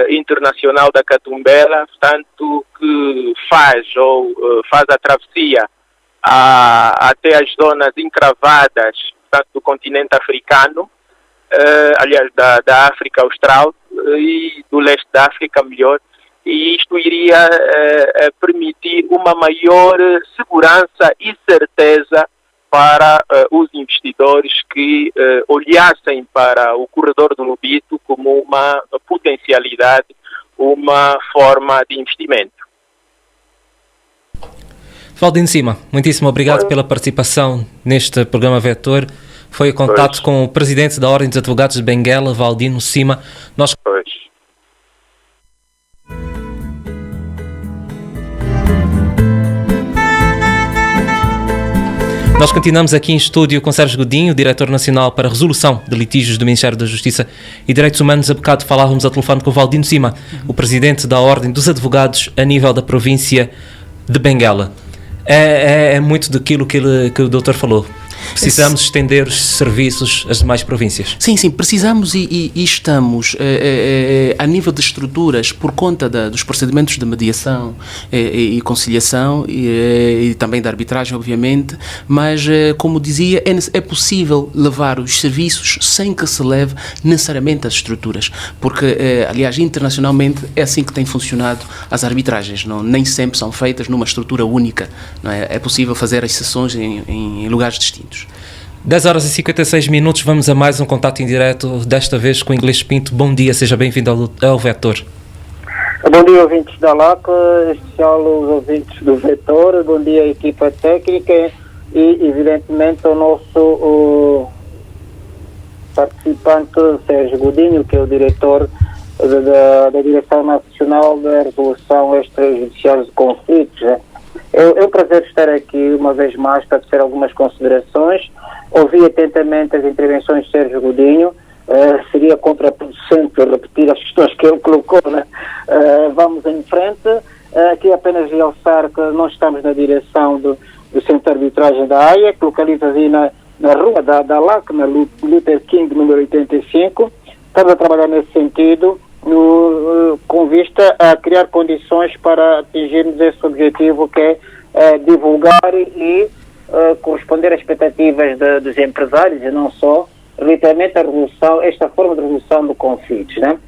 internacional da Catumbela, portanto, que faz a travessia até as zonas encravadas, portanto, do continente africano, aliás, da África Austral e do leste da África, melhor, e isto iria permitir uma maior segurança e certeza para os investidores que olhassem para o corredor do Lubito como uma potencialidade, uma forma de investimento. Valdino Cima, muitíssimo obrigado pela participação neste programa Vetor. Foi o contato com o presidente da Ordem dos Advogados de Benguela, Valdino Cima. Nós continuamos aqui em estúdio com Sérgio Godinho, diretor nacional para a resolução de litígios do Ministério da Justiça e Direitos Humanos. Há bocado falávamos a telefone com o Valdino Cima, o presidente da Ordem dos Advogados a nível da província de Benguela. É muito daquilo que o doutor falou. Precisamos estender os serviços às demais províncias. Sim, precisamos e estamos a nível de estruturas por conta dos procedimentos de mediação e conciliação e também da arbitragem, obviamente, mas, como dizia, é possível levar os serviços sem que se leve necessariamente as estruturas, porque, aliás, internacionalmente é assim que têm funcionado as arbitragens, nem sempre são feitas numa estrutura única, não é? É possível fazer as sessões em lugares distintos. 10 horas e 56 minutos, vamos a mais um contato em direto, desta vez com o Inglês Pinto. Bom dia, seja bem-vindo ao Vetor. Bom dia, ouvintes da LAC, em especial os ouvintes do Vetor, bom dia, equipa técnica e, evidentemente, ao nosso participante Sérgio Godinho, que é o diretor da Direção Nacional da Resolução Extrajudicial de Conflitos. É um prazer estar aqui uma vez mais para fazer algumas considerações. Ouvi atentamente as intervenções de Sérgio Godinho. Seria contraproducente repetir as questões que ele colocou, né? Vamos em frente. Aqui apenas realçar que nós estamos na direção do Centro de Arbitragem da AIA, que localiza ali na rua da LAC, na Luther King, número 85. Estamos a trabalhar nesse sentido, com vista a criar condições para atingirmos esse objetivo, que é divulgar e corresponder às expectativas dos empresários e não só, relativamente à resolução, esta forma de resolução de conflitos, né?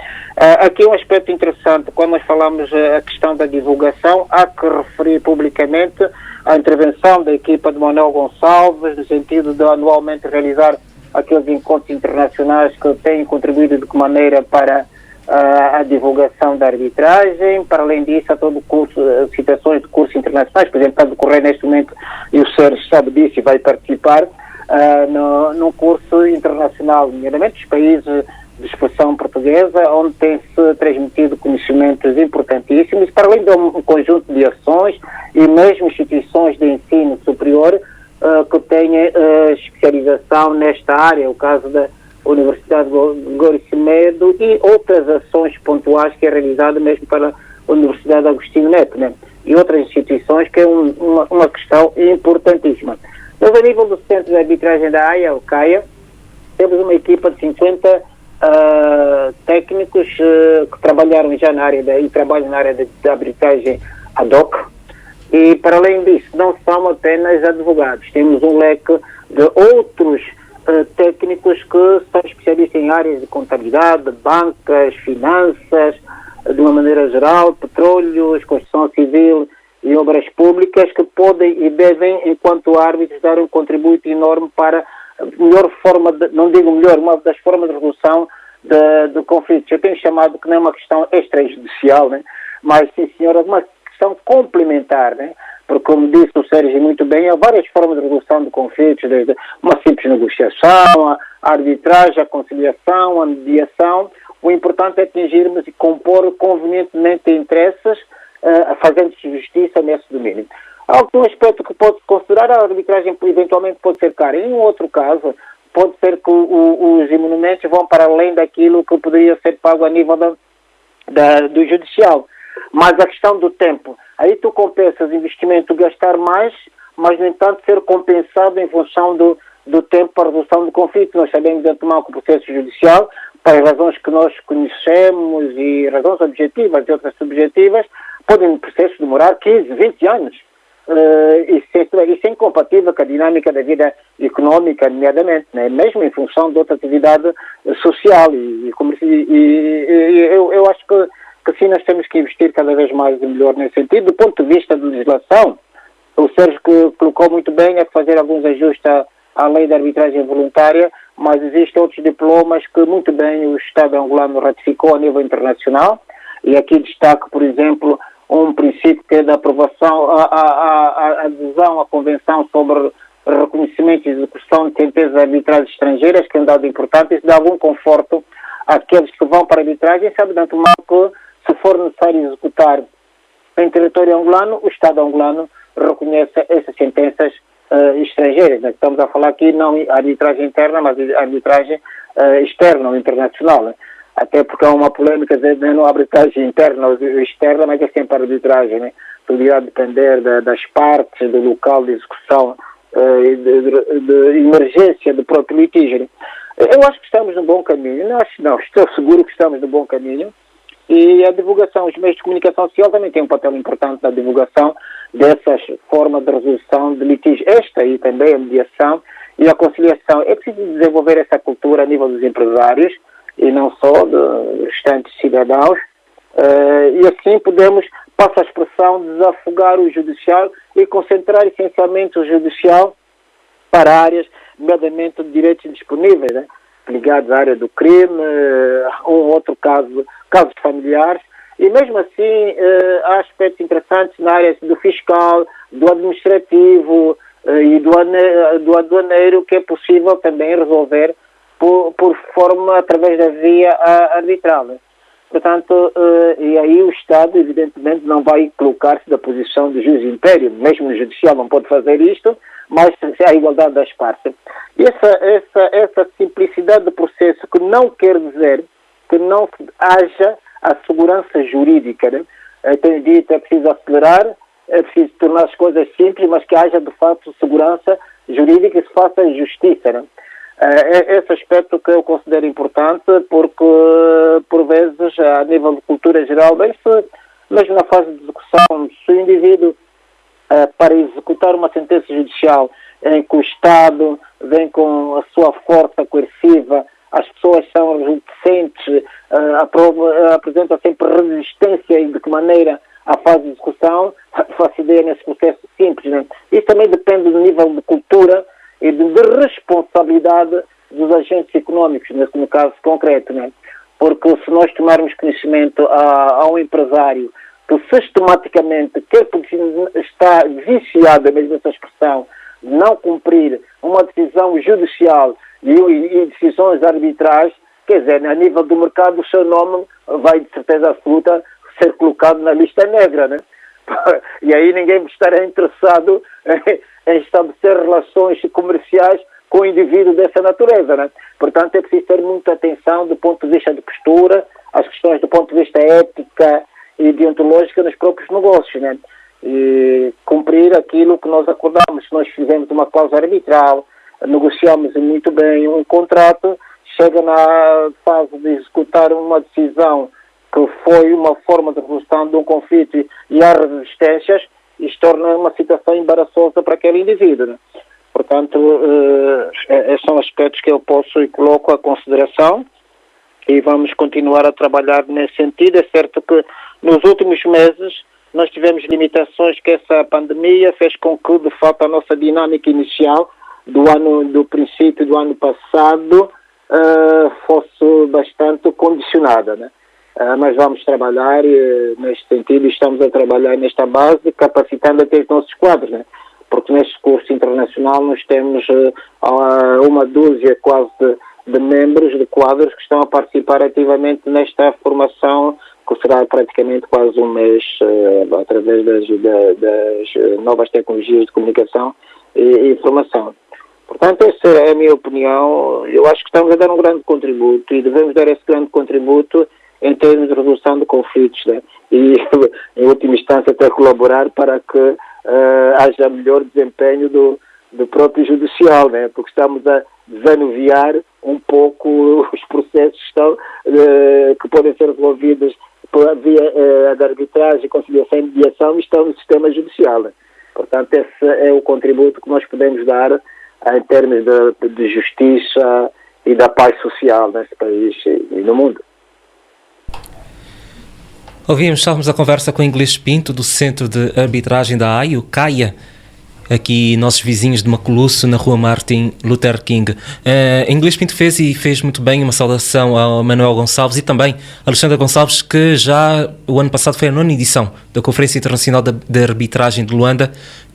Aqui um aspecto interessante, quando nós falamos a questão da divulgação, há que referir publicamente a intervenção da equipa de Manuel Gonçalves, no sentido de anualmente realizar aqueles encontros internacionais que têm contribuído de que maneira para a divulgação da arbitragem. Para além disso, há todo o curso, citações de cursos internacionais, por exemplo, está a decorrer neste momento, e o Sérgio sabe disso e vai participar, no curso internacional, nomeadamente dos países de expressão portuguesa, onde tem-se transmitido conhecimentos importantíssimos, para além de um conjunto de ações e mesmo instituições de ensino superior que tenham especialização nesta área, o caso da Universidade de Goricemedo e outras ações pontuais que é realizada mesmo pela Universidade Agostinho Neto, né? E outras instituições, que é uma questão importantíssima. Mas a nível do Centro de Arbitragem da AIA, o CAIA, temos uma equipa de 50 técnicos que trabalharam já na área e trabalham na área da arbitragem ad hoc. E, para além disso, não são apenas advogados. Temos um leque de outros técnicos que são especialistas em áreas de contabilidade, bancas, finanças, de uma maneira geral, petróleos, construção civil e obras públicas, que podem e devem, enquanto árbitros, dar um contributo enorme para a melhor forma, não digo melhor, uma das formas de resolução de conflitos. Eu tenho chamado que não é uma questão extrajudicial, né? Mas, sim senhora, uma questão complementar, né? Porque, como disse o Sérgio muito bem, há várias formas de resolução de conflitos, desde uma simples negociação, a arbitragem, a conciliação, a mediação. O importante é atingirmos e compor convenientemente interesses, fazendo-se justiça nesse domínio. Há algum aspecto que pode-se considerar, a arbitragem eventualmente pode ser cara. Em um outro caso, pode ser que os emolumentos vão para além daquilo que poderia ser pago a nível do judicial. Mas a questão do tempo, aí tu compensas investimento, gastar mais, mas, no entanto, ser compensado em função do tempo para a resolução do conflito. Nós sabemos de antemão que o processo judicial, para as razões que nós conhecemos e razões objetivas e outras subjetivas, podem no processo demorar 15, 20 anos. Isso é incompatível com a dinâmica da vida económica, nomeadamente, né? Mesmo em função de outra atividade social. Eu acho que sim, nós temos que investir cada vez mais e melhor nesse sentido. Do ponto de vista da legislação, o Sérgio que colocou muito bem, é fazer alguns ajustes à lei da arbitragem voluntária, mas existem outros diplomas que muito bem o Estado angolano ratificou a nível internacional, e aqui destaco, por exemplo, um princípio que é da aprovação, a adesão à Convenção sobre reconhecimento e execução de sentenças arbitrais estrangeiras, que é um dado importante. Isso dá algum conforto àqueles que vão para a arbitragem, sabe de antemão que, se for necessário executar em território angolano, o Estado angolano reconhece essas sentenças estrangeiras. Né? Estamos a falar aqui não a arbitragem interna, mas a arbitragem externa ou internacional. Né? Até porque há uma polêmica não a arbitragem interna ou externa, mas é sempre a arbitragem, né? Tudo irá depender das partes, do local de execução e de emergência do próprio litígio. Eu acho que estamos no bom caminho. Não, estou seguro que estamos no bom caminho. E a divulgação, os meios de comunicação social também têm um papel importante na divulgação dessas formas de resolução de litígio. Esta e também a mediação e a conciliação. É preciso desenvolver essa cultura a nível dos empresários, e não só dos restantes cidadãos, e assim podemos, passa a expressão, desafogar o judicial e concentrar essencialmente o judicial para áreas, nomeadamente de direitos disponíveis, né? Ligados à área do crime, um outro casos familiares, e mesmo assim há aspectos interessantes na área do fiscal, do administrativo e do aduaneiro que é possível também resolver por forma, através da via arbitral. Né? Portanto, e aí o Estado, evidentemente, não vai colocar-se da posição de juiz império, mesmo o judicial não pode fazer isto, mas é a igualdade das partes. E essa simplicidade do processo, que não quer dizer que não haja a segurança jurídica. Né? Tenho dito, é preciso acelerar, é preciso tornar as coisas simples, mas que haja, de fato, segurança jurídica e se faça justiça. Né? Esse aspecto que eu considero importante, porque, por vezes, a nível de cultura geral, mesmo na fase de execução, se o indivíduo, para executar uma sentença judicial em que o Estado vem com a sua força coerciva, as pessoas são reticentes, apresentam sempre resistência e de que maneira a fase de execução, faço ideia nesse processo simples. Né? Isso também depende do nível de cultura e de responsabilidade dos agentes económicos, no caso concreto, né? Porque se nós tomarmos conhecimento a um empresário que sistematicamente, quer porque está viciado, mesmo essa expressão, não cumprir uma decisão judicial e decisões arbitrais, quer dizer, a nível do mercado o seu nome vai de certeza absoluta ser colocado na lista negra, né? E aí ninguém estará interessado em estabelecer relações comerciais com o indivíduo dessa natureza, né? Portanto, é preciso ter muita atenção do ponto de vista de postura, as questões do ponto de vista ética e deontológica nos próprios negócios, né? E cumprir aquilo que nós acordamos. Se nós fizemos uma cláusula arbitral, negociamos muito bem um contrato, chega na fase de executar uma decisão que foi uma forma de resolução de um conflito e há resistências, isto torna uma situação embaraçosa para aquele indivíduo, né? Portanto, esses são aspectos que eu posso e coloco à consideração e vamos continuar a trabalhar nesse sentido. É certo que nos últimos meses nós tivemos limitações que essa pandemia fez com que, de fato, a nossa dinâmica inicial do princípio do ano passado fosse bastante condicionada, né? Mas vamos trabalhar neste sentido, estamos a trabalhar nesta base, capacitando até os nossos quadros, né? Porque neste curso internacional nós temos uma dúzia quase de membros de quadros que estão a participar ativamente nesta formação, que será praticamente quase um mês, através das novas tecnologias de comunicação e informação. Portanto, essa é a minha opinião. Eu acho que estamos a dar um grande contributo e devemos dar esse grande contributo em termos de resolução de conflitos, né? E, em última instância, até colaborar para que haja melhor desempenho do próprio judicial, né? Porque estamos a desanuviar um pouco os processos que podem ser resolvidos via da arbitragem, conciliação e mediação e estão no sistema judicial, né? Portanto, esse é o contributo que nós podemos dar em termos de justiça e da paz social nesse país e no mundo. Estávamos a conversa com o Inglês Pinto, do Centro de Arbitragem da AI, o CAIA, aqui nossos vizinhos de Maculusso, na rua Martin Luther King. Inglês Pinto fez muito bem uma saudação ao Manuel Gonçalves e também a Alexandra Gonçalves, que já o ano passado foi a 9ª edição da Conferência Internacional de Arbitragem de Luanda,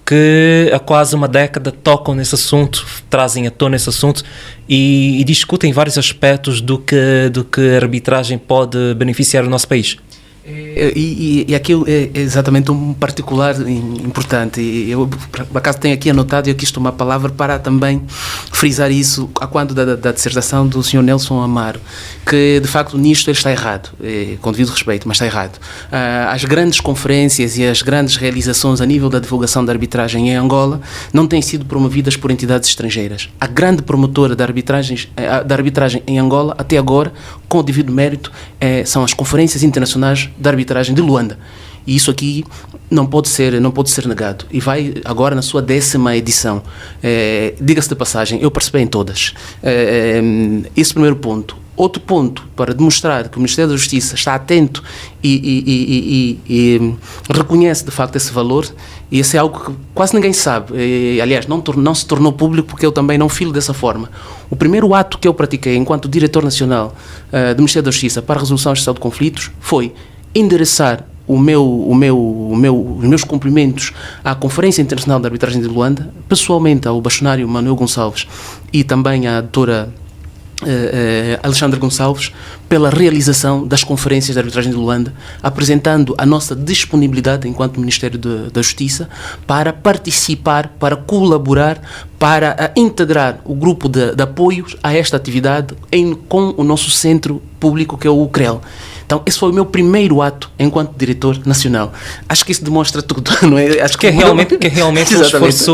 que há quase uma década tocam nesse assunto, trazem à tona esse assunto e discutem vários aspectos do que a arbitragem pode beneficiar o nosso país. E aqui é exatamente um particular importante. Eu, por acaso, tenho aqui anotado e eu quis tomar a palavra para também frisar isso a quando da dissertação do Sr. Nelson Amaro, que de facto nisto ele está errado, com devido respeito, mas está errado. As grandes conferências e as grandes realizações a nível da divulgação da arbitragem em Angola não têm sido promovidas por entidades estrangeiras. A grande promotora da arbitragem em Angola, até agora, com o devido mérito, são as conferências internacionais da arbitragem de Luanda. E isso aqui não pode ser negado. E vai agora na sua 10ª edição. Diga-se de passagem, eu participei em todas. Esse primeiro ponto. Outro ponto, para demonstrar que o Ministério da Justiça está atento e reconhece de facto esse valor, e esse é algo que quase ninguém sabe. Aliás, não se tornou público porque eu também não filo dessa forma. O primeiro ato que eu pratiquei enquanto Diretor Nacional do Ministério da Justiça para a Resolução e Gestão de Conflitos foi endereçar os meus cumprimentos à Conferência Internacional de Arbitragem de Luanda, pessoalmente ao bastonário Manuel Gonçalves e também à doutora Alexandra Gonçalves, pela realização das conferências de arbitragem de Luanda, apresentando a nossa disponibilidade enquanto Ministério da Justiça para participar, para colaborar, para integrar o grupo de apoios a esta atividade com o nosso centro público, que é o CREL. Então, esse foi o meu primeiro ato enquanto diretor nacional. Acho que isso demonstra tudo, não é? Acho que é realmente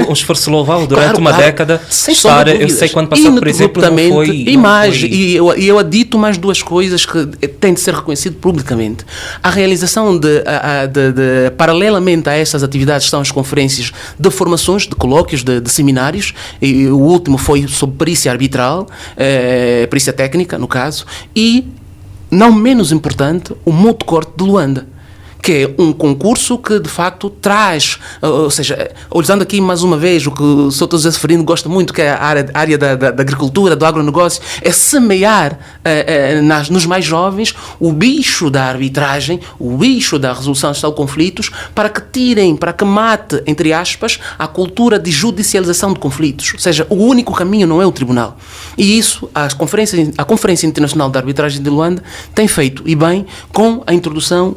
um esforço louvável durante uma década. Eu sei quando passou, por exemplo, não foi... E eu adito mais duas coisas que têm de ser reconhecido publicamente. A realização paralelamente a estas atividades, são as conferências de formações, de colóquios, de seminários, e o último foi sobre perícia arbitral, perícia técnica, no caso, e não menos importante, o Moot Court de Luanda, que é um concurso que de facto traz, ou seja, olhando aqui mais uma vez o que o Sr. José Seferino gosta muito, que é a área da agricultura, do agronegócio, é semear nos mais jovens o bicho da arbitragem, o bicho da resolução de conflitos, para que mate, entre aspas, a cultura de judicialização de conflitos. Ou seja, o único caminho não é o tribunal. E isso a Conferência Internacional de Arbitragem de Luanda tem feito, e bem, com a introdução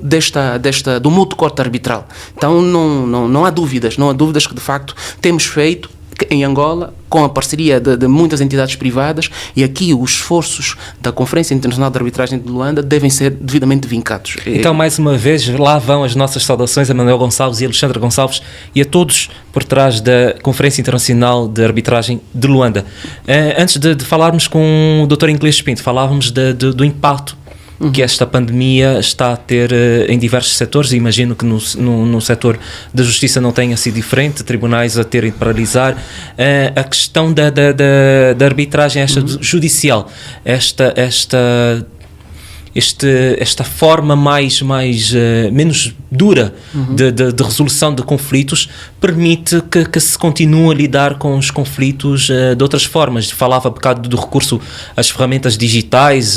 do Moot Court arbitral. Então não há dúvidas que de facto temos feito em Angola, com a parceria de muitas entidades privadas, e aqui os esforços da Conferência Internacional de Arbitragem de Luanda devem ser devidamente vincados. Então, mais uma vez, lá vão as nossas saudações a Manuel Gonçalves e Alexandra Gonçalves e a todos por trás da Conferência Internacional de Arbitragem de Luanda. Antes de falarmos com o Dr. Inglês Pinto, falávamos do impacto que esta pandemia está a ter em diversos setores, e imagino que no setor da justiça não tenha sido diferente, tribunais a terem de paralisar. A questão da arbitragem, esta judicial, esta esta forma menos dura de resolução de conflitos permite que se continue a lidar com os conflitos de outras formas. Falava um bocado do recurso às ferramentas digitais.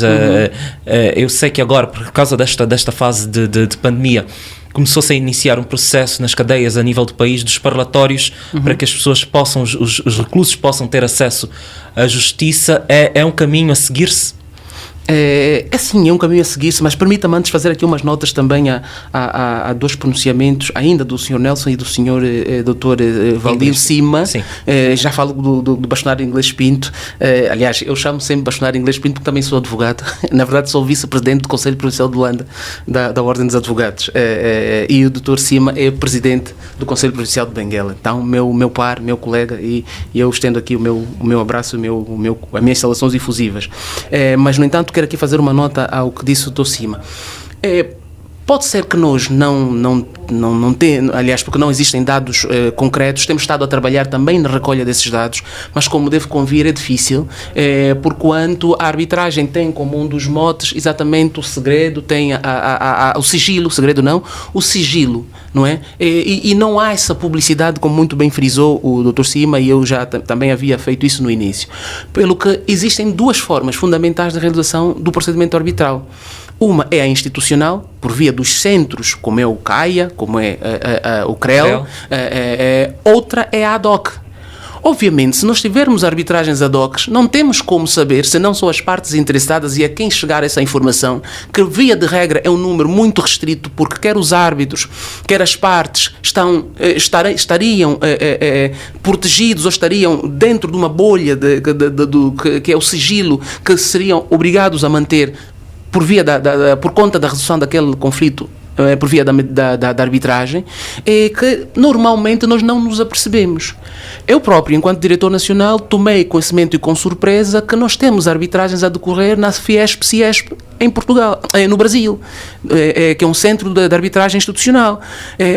Eu sei que agora, por causa desta fase de pandemia, começou-se a iniciar um processo nas cadeias a nível do país dos parlatórios para que as pessoas possam, os reclusos possam ter acesso à justiça. É um caminho a seguir-se? Sim, é um caminho a seguir-se, mas permita-me antes fazer aqui umas notas também a dois pronunciamentos, ainda do Sr. Nelson e do Sr. Dr. Valdir Cima. Já falo do bastonário Inglês Pinto. Aliás, eu chamo sempre bastonário Inglês Pinto porque também sou advogado. Na verdade, sou vice-presidente do Conselho Provincial de Luanda, da Ordem dos Advogados. E o Dr. Cima é presidente do Conselho Provincial de Benguela. Então, meu par, meu colega, e eu estendo aqui o meu abraço, as minhas saudações efusivas. Mas, no entanto, quero aqui fazer uma nota ao que disse o Dr. Cima. Pode ser que nós não temos, aliás, porque não existem dados concretos, temos estado a trabalhar também na recolha desses dados, mas como deve convir é difícil, porquanto a arbitragem tem como um dos motes exatamente o segredo, tem o sigilo, o segredo não, o sigilo, não é? E não há essa publicidade, como muito bem frisou o Dr. Cima, e eu já também havia feito isso no início. Pelo que existem duas formas fundamentais de realização do procedimento arbitral. Uma é a institucional, por via dos centros, como é o CAIA, como é o CREL. Outra é a ad hoc. Obviamente, se nós tivermos arbitragens ad hoc, não temos como saber, se não são as partes interessadas e a quem chegar essa informação, que via de regra é um número muito restrito, porque quer os árbitros, quer as partes estariam protegidos ou estariam dentro de uma bolha que é o sigilo, que seriam obrigados a manter por conta da resolução daquele conflito por via da arbitragem, que normalmente nós não nos apercebemos. Eu próprio, enquanto diretor nacional, tomei conhecimento e com surpresa que nós temos arbitragens a decorrer na Fiesp-Ciesp em Portugal, no Brasil, que é um centro de arbitragem institucional.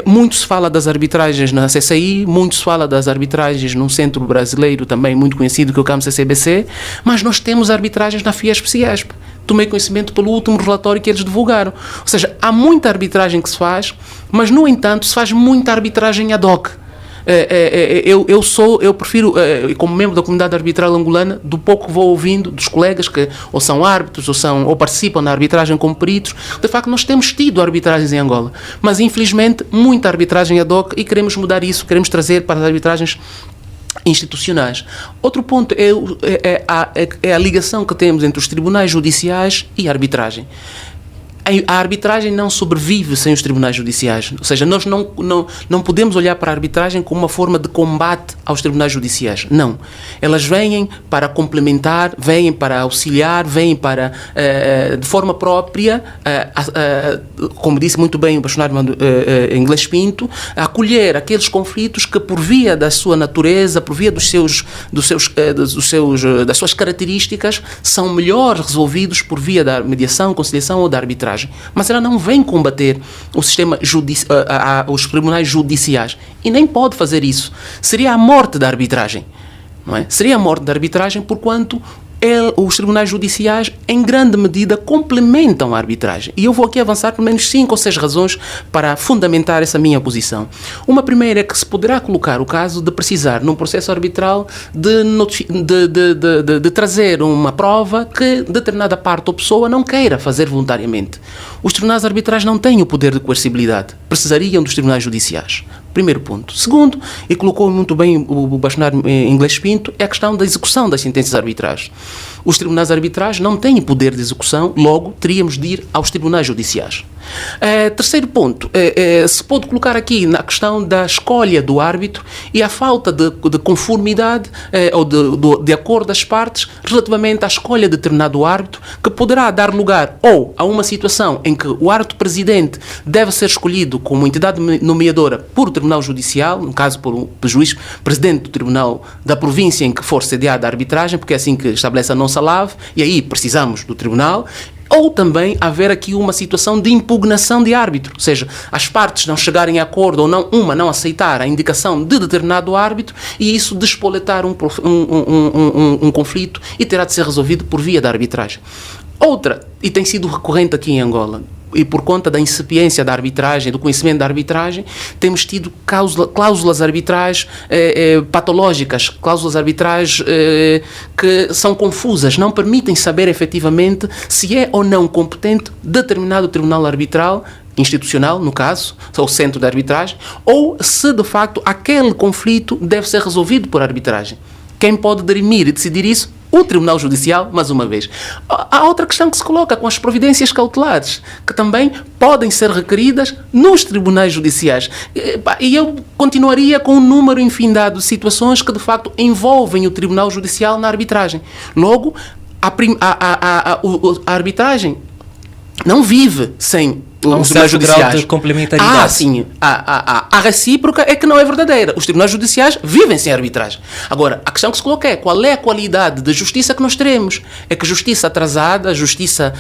Muito se fala das arbitragens na CCI, muito se fala das arbitragens num centro brasileiro também muito conhecido, que é o CAMCCBC, mas nós temos arbitragens na Fiesp-Ciesp. Tomei conhecimento pelo último relatório que eles divulgaram. Ou seja, há muita arbitragem que se faz, mas, no entanto, se faz muita arbitragem ad hoc. Eu prefiro, como membro da comunidade arbitral angolana, do pouco que vou ouvindo dos colegas que ou são árbitros ou participam na arbitragem como peritos, de facto nós temos tido arbitragens em Angola, mas infelizmente muita arbitragem ad hoc, e queremos mudar isso, queremos trazer para as arbitragens institucionais. Outro ponto é a ligação que temos entre os tribunais judiciais e a arbitragem. A arbitragem não sobrevive sem os tribunais judiciais. Ou seja, nós não podemos olhar para a arbitragem como uma forma de combate aos tribunais judiciais. Não. Elas vêm para complementar, vêm para auxiliar, vêm para, de forma própria, como disse muito bem o bastonário Inglês Pinto, acolher aqueles conflitos que, por via da sua natureza, por via das suas características, são melhor resolvidos por via da mediação, conciliação ou da arbitragem. Mas ela não vem combater o sistema os tribunais judiciais, e nem pode fazer isso. Seria a morte da arbitragem, não é? Seria a morte da arbitragem, porquanto os tribunais judiciais, em grande medida, complementam a arbitragem. E eu vou aqui avançar pelo menos 5 ou 6 razões para fundamentar essa minha posição. Uma primeira é que se poderá colocar o caso de precisar, num processo arbitral, de trazer uma prova que determinada parte ou pessoa não queira fazer voluntariamente. Os tribunais arbitrais não têm o poder de coercibilidade. Precisariam dos tribunais judiciais. Primeiro ponto. Segundo, e colocou muito bem o bastonário Inglês Pinto, é a questão da execução das sentenças arbitrais. Os tribunais arbitrais não têm poder de execução, logo teríamos de ir aos tribunais judiciais. Terceiro ponto, se pode colocar aqui na questão da escolha do árbitro e a falta de conformidade ou de acordo das partes relativamente à escolha de determinado árbitro, que poderá dar lugar ou a uma situação em que o árbitro presidente deve ser escolhido como entidade nomeadora por o Tribunal Judicial, no caso por juiz presidente do Tribunal da província em que for sediada a arbitragem, porque é assim que estabelece a nossa LAV, e aí precisamos do Tribunal. Ou também haver aqui uma situação de impugnação de árbitro, ou seja, as partes não chegarem a acordo ou uma não aceitar a indicação de determinado árbitro, e isso despoletar um conflito e terá de ser resolvido por via da arbitragem. Outra, e tem sido recorrente aqui em Angola, e por conta da incipiência da arbitragem, do conhecimento da arbitragem, temos tido cláusulas arbitrais patológicas, cláusulas arbitrais que são confusas, não permitem saber efetivamente se é ou não competente determinado tribunal arbitral, institucional, no caso, ou centro de arbitragem, ou se de facto aquele conflito deve ser resolvido por arbitragem. Quem pode dirimir e decidir isso? O Tribunal Judicial, mais uma vez. Há outra questão que se coloca com as providências cautelares, que também podem ser requeridas nos tribunais judiciais. E eu continuaria com um número infindado de situações que, de facto, envolvem o Tribunal Judicial na arbitragem. Logo, a arbitragem não vive sem os tribunais judiciais. De complementaridade. Sim. A recíproca é que não é verdadeira. Os tribunais judiciais vivem sem arbitragem. Agora, a questão que se coloca é qual é a qualidade de justiça que nós teremos? É que justiça atrasada, justiça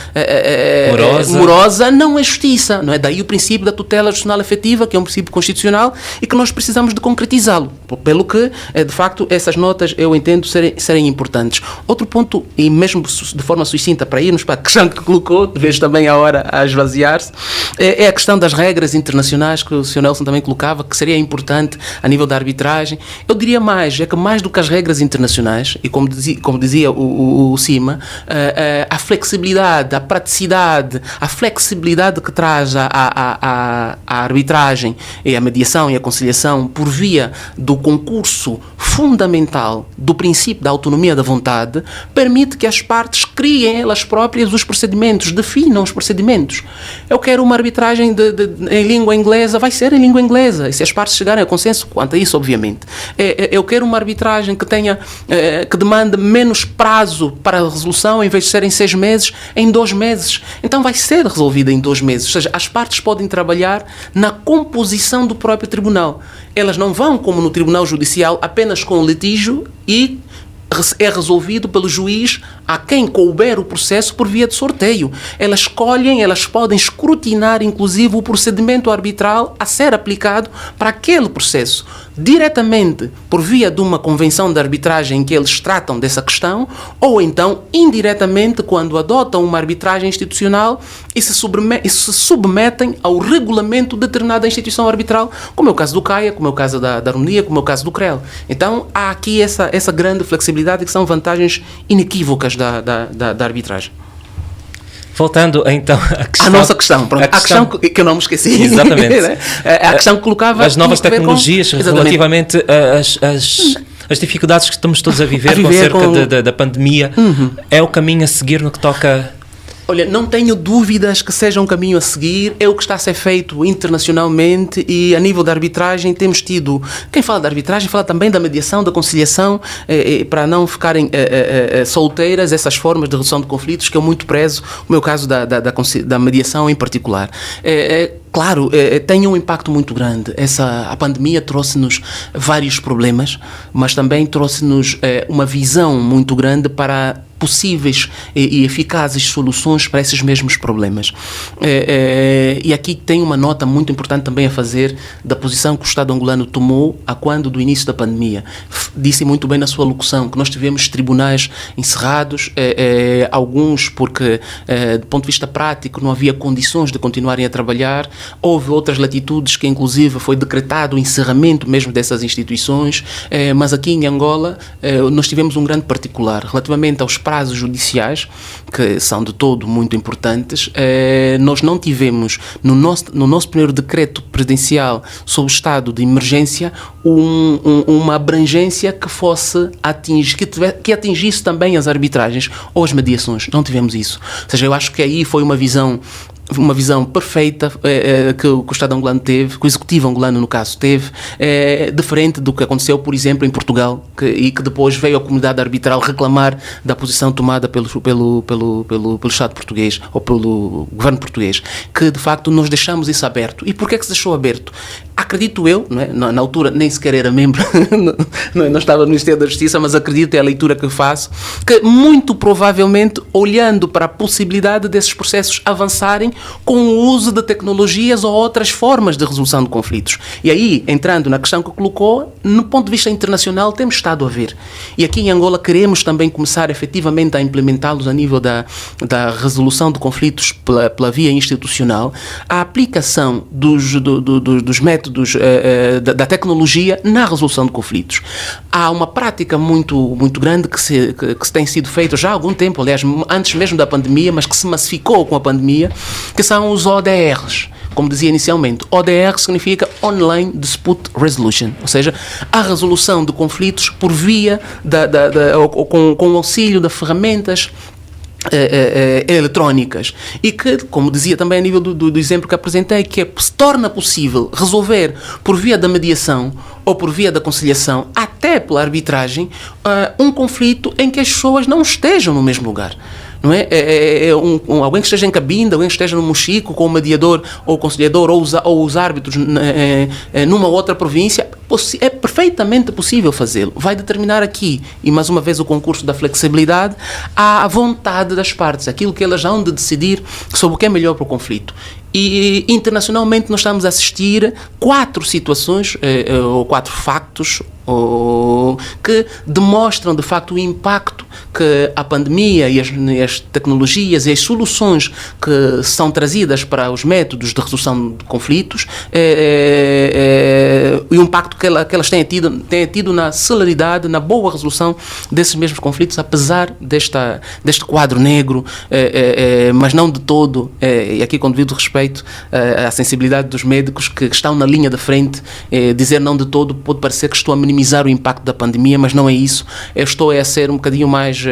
morosa não é justiça. Não é? Daí o princípio da tutela jurisdicional efetiva, que é um princípio constitucional e que nós precisamos de concretizá-lo. Pelo que, de facto, essas notas eu entendo serem importantes. Outro ponto, e mesmo de forma sucinta, para irmos para a questão que colocou, vejo também a hora a esvaziar-se, é a questão das regras internacionais que o Sr. Nelson também colocava, que seria importante a nível da arbitragem. Eu diria mais, é que mais do que as regras internacionais, e como dizia o Cima, a flexibilidade, a praticidade, a flexibilidade que traz a arbitragem e a mediação e a conciliação por via do concurso fundamental do princípio da autonomia da vontade, permite que as partes criem elas próprias os procedimentos, definam os procedimentos. Eu quero uma arbitragem em língua inglesa, vai ser em língua inglesa, e se as partes chegarem a consenso quanto a isso, obviamente. Eu quero uma arbitragem que demande menos prazo para a resolução, em vez de ser em 6 meses, em 2 meses. Então vai ser resolvida em 2 meses. Ou seja, as partes podem trabalhar na composição do próprio tribunal. Elas não vão, como no Tribunal Judicial, apenas com o litígio e é resolvido pelo juiz a quem couber o processo por via de sorteio. Elas podem escrutinar inclusive o procedimento arbitral a ser aplicado para aquele processo, diretamente por via de uma convenção de arbitragem em que eles tratam dessa questão, ou então indiretamente quando adotam uma arbitragem institucional e se submetem ao regulamento de determinada instituição arbitral, como é o caso do CAIA, como é o caso da harmonia, como é o caso do CREL. Então há aqui essa grande flexibilidade que são vantagens inequívocas da arbitragem. Voltando então à questão... A nossa questão, pronto. A questão que eu não me esqueci. Exatamente. A questão que colocava... As novas tecnologias relativamente às dificuldades que estamos todos a viver com cerca da pandemia. É o caminho a seguir no que toca... Olha, não tenho dúvidas que seja um caminho a seguir, é o que está a ser feito internacionalmente e a nível da arbitragem temos tido, quem fala da arbitragem fala também da mediação, da conciliação, para não ficarem solteiras essas formas de resolução de conflitos que eu muito prezo, o meu caso da mediação em particular. Claro, tem um impacto muito grande. A pandemia trouxe-nos vários problemas, mas também trouxe-nos uma visão muito grande para possíveis e eficazes soluções para esses mesmos problemas. E aqui tem uma nota muito importante também a fazer da posição que o Estado angolano tomou do início da pandemia. Disse muito bem na sua locução que nós tivemos tribunais encerrados, alguns porque, do ponto de vista prático, não havia condições de continuarem a trabalhar. Houve outras latitudes que, inclusive, foi decretado o encerramento mesmo dessas instituições, mas aqui em Angola nós tivemos um grande particular relativamente aos prazos judiciais, que são de todo muito importantes. Nós não tivemos, no nosso primeiro decreto presidencial sobre o estado de emergência, uma abrangência que fosse que atingisse também as arbitragens ou as mediações. Não tivemos isso. Ou seja, eu acho que aí foi uma visão perfeita que o Estado angolano teve, que o Executivo angolano, no caso, teve, diferente do que aconteceu, por exemplo, em Portugal, e que depois veio a comunidade arbitral reclamar da posição tomada pelo Estado português, ou pelo governo português, que, de facto, nós deixamos isso aberto. E porquê é que se deixou aberto? Há acredito eu, não é? Na altura nem sequer era membro, não estava no Ministério da Justiça, mas acredito, é a leitura que faço, que muito provavelmente olhando para a possibilidade desses processos avançarem com o uso de tecnologias ou outras formas de resolução de conflitos. E aí, entrando na questão que colocou, no ponto de vista internacional temos estado a ver. E aqui em Angola queremos também começar efetivamente a implementá-los a nível da resolução de conflitos pela via institucional, a aplicação dos métodos da tecnologia na resolução de conflitos. Há uma prática muito grande que se tem sido feita já há algum tempo, aliás, antes mesmo da pandemia, mas que se massificou com a pandemia, que são os ODRs. Como dizia inicialmente, ODR significa Online Dispute Resolution, ou seja, a resolução de conflitos por via com o auxílio de ferramentas eletrónicas, e que, como dizia também a nível do exemplo que apresentei, que se torna possível resolver por via da mediação ou por via da conciliação, até pela arbitragem, um conflito em que as pessoas não estejam no mesmo lugar. Não é? Alguém que esteja em cabine, alguém que esteja no Mochico com o mediador ou o conciliador ou os árbitros numa outra província, é perfeitamente possível fazê-lo. Vai determinar aqui, e mais uma vez o concurso da flexibilidade, a vontade das partes, aquilo que elas hão de decidir sobre o que é melhor para o conflito. E internacionalmente nós estamos a assistir 4 situações, ou 4 factos, que demonstram de facto o impacto que a pandemia e as tecnologias e as soluções que são trazidas para os métodos de resolução de conflitos e o impacto que elas têm tido na celeridade, na boa resolução desses mesmos conflitos, apesar deste quadro negro, mas não de todo, e aqui com devido respeito à sensibilidade dos médicos que estão na linha da frente, dizer não de todo pode parecer que estou a minimizar o impacto da pandemia, mas não é isso. Eu estou a ser um bocadinho mais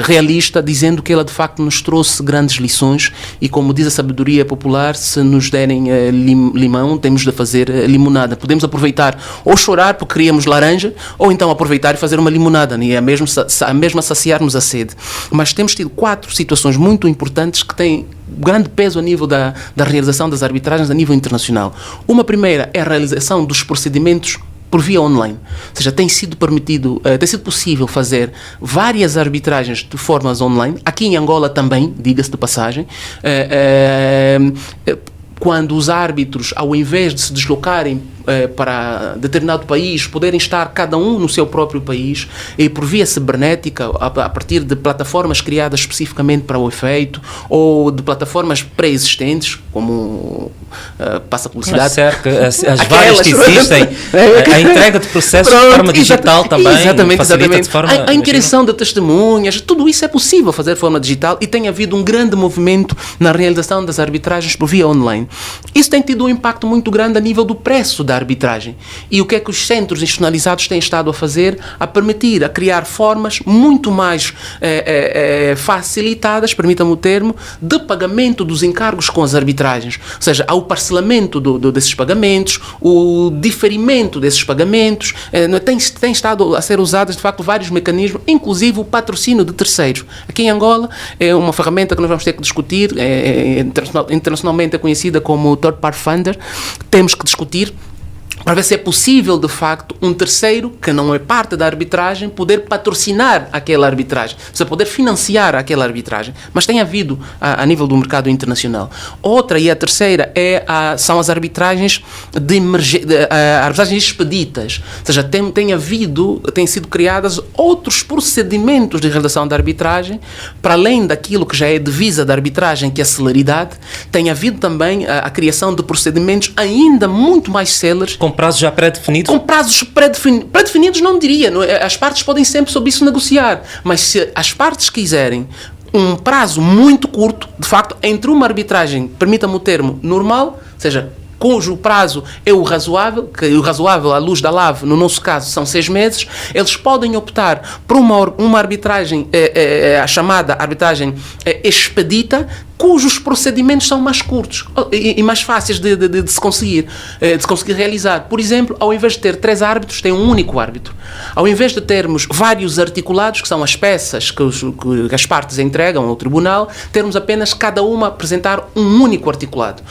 realista, dizendo que ela de facto nos trouxe grandes lições, e como diz a sabedoria popular, se nos derem limão, temos de fazer limonada. Podemos aproveitar ou chorar porque queríamos laranja, ou então aproveitar e fazer uma limonada, e mesmo saciarmos a sede. Mas temos tido 4 situações muito importantes que têm grande peso a nível da realização das arbitragens a nível internacional. Uma primeira é a realização dos procedimentos por via online, ou seja, tem sido possível fazer várias arbitragens de formas online, aqui em Angola também, diga-se de passagem, quando os árbitros, ao invés de se deslocarem para determinado país, poderem estar cada um no seu próprio país, e por via cibernética, a partir de plataformas criadas especificamente para o efeito, ou de plataformas pré-existentes, como passa a publicidade. Mas certo, as várias que existem, a entrega de processos de forma digital também, exatamente. De forma, a inquirição de testemunhas, tudo isso é possível fazer de forma digital, e tem havido um grande movimento na realização das arbitragens por via online. Isso tem tido um impacto muito grande a nível do preço da arbitragem. E o que é que os centros institucionalizados têm estado a fazer? A criar formas muito mais facilitadas, permita-me o termo, de pagamento dos encargos com as arbitragens. Ou seja, há o parcelamento desses pagamentos, o diferimento desses pagamentos, tem estado a ser usados de facto vários mecanismos, inclusive o patrocínio de terceiros. Aqui em Angola é uma ferramenta que nós vamos ter que discutir, internacionalmente é conhecida como Third Party Funder. Temos que discutir para ver se é possível, de facto, um terceiro, que não é parte da arbitragem, poder patrocinar aquela arbitragem, ou seja, poder financiar aquela arbitragem. Mas tem havido a nível do mercado internacional. Outra, e a terceira, são as arbitragens arbitragens expeditas. Ou seja, têm sido criadas outros procedimentos de realização da arbitragem, para além daquilo que já é divisa da arbitragem, que é a celeridade. Tem havido também a criação de procedimentos ainda muito mais céleres, com prazos já pré-definidos? Com prazos pré-definidos não diria. Não é? As partes podem sempre sobre isso negociar. Mas se as partes quiserem um prazo muito curto, de facto, entre uma arbitragem, permita-me o termo, normal, ou seja, cujo prazo é o razoável, que o razoável à luz da LAV, no nosso caso, são 6 meses, eles podem optar por uma arbitragem, a chamada arbitragem expedita, cujos procedimentos são mais curtos e mais fáceis de se conseguir realizar. Por exemplo, ao invés de ter 3 árbitros, tem um único árbitro. Ao invés de termos vários articulados, que são as peças que as partes entregam ao tribunal, termos apenas cada uma apresentar um único articulado.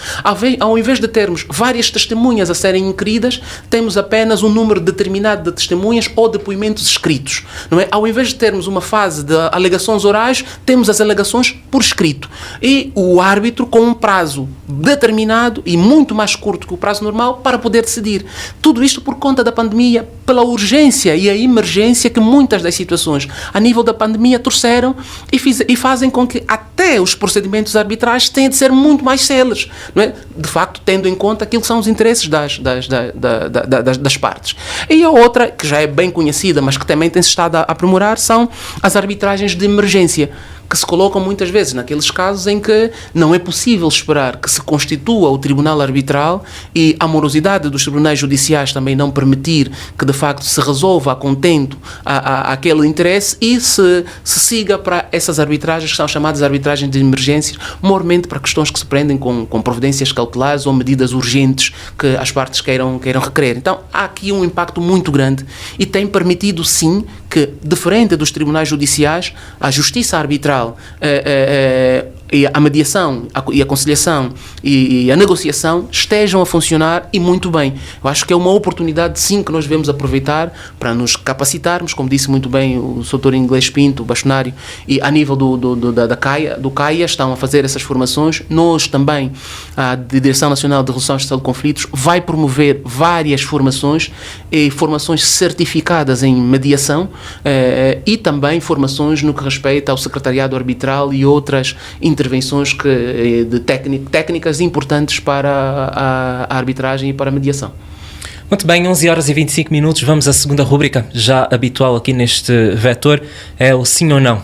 Ao invés de termos várias testemunhas a serem inquiridas, temos apenas um número determinado de testemunhas ou depoimentos escritos. Não é? Ao invés de termos uma fase de alegações orais, temos as alegações por escrito. E o árbitro com um prazo determinado e muito mais curto que o prazo normal para poder decidir. Tudo isto por conta da pandemia, pela urgência e a emergência que muitas das situações a nível da pandemia trouxeram e fazem com que até os procedimentos arbitrais tenham de ser muito mais céleres, não é? De facto, tendo em conta aquilo que são os interesses das partes. E a outra, que já é bem conhecida, mas que também tem-se estado a aprimorar, são as arbitragens de emergência, que se colocam muitas vezes naqueles casos em que não é possível esperar que se constitua o tribunal arbitral e a morosidade dos tribunais judiciais também não permitir que de facto se resolva a contento aquele interesse e se siga para essas arbitragens que são chamadas arbitragens de emergência, mormente para questões que se prendem com providências cautelares ou medidas urgentes que as partes queiram requerer. Então há aqui um impacto muito grande e tem permitido sim que, diferente dos tribunais judiciais, a justiça arbitral e a mediação e a conciliação e a negociação estejam a funcionar e muito bem. Eu acho que é uma oportunidade sim que nós devemos aproveitar para nos capacitarmos, como disse muito bem o Sr. Inglês Pinto, o bastonário, e a nível do CAIA estão a fazer essas formações. Nós também, a Direção Nacional de Resolução de Conflitos, vai promover várias formações e formações certificadas em mediação e também formações no que respeita ao secretariado arbitral e outras intervenções técnicas importantes para a arbitragem e para a mediação. Muito bem, 11h25, vamos à segunda rúbrica, já habitual aqui neste vetor, é o sim ou não.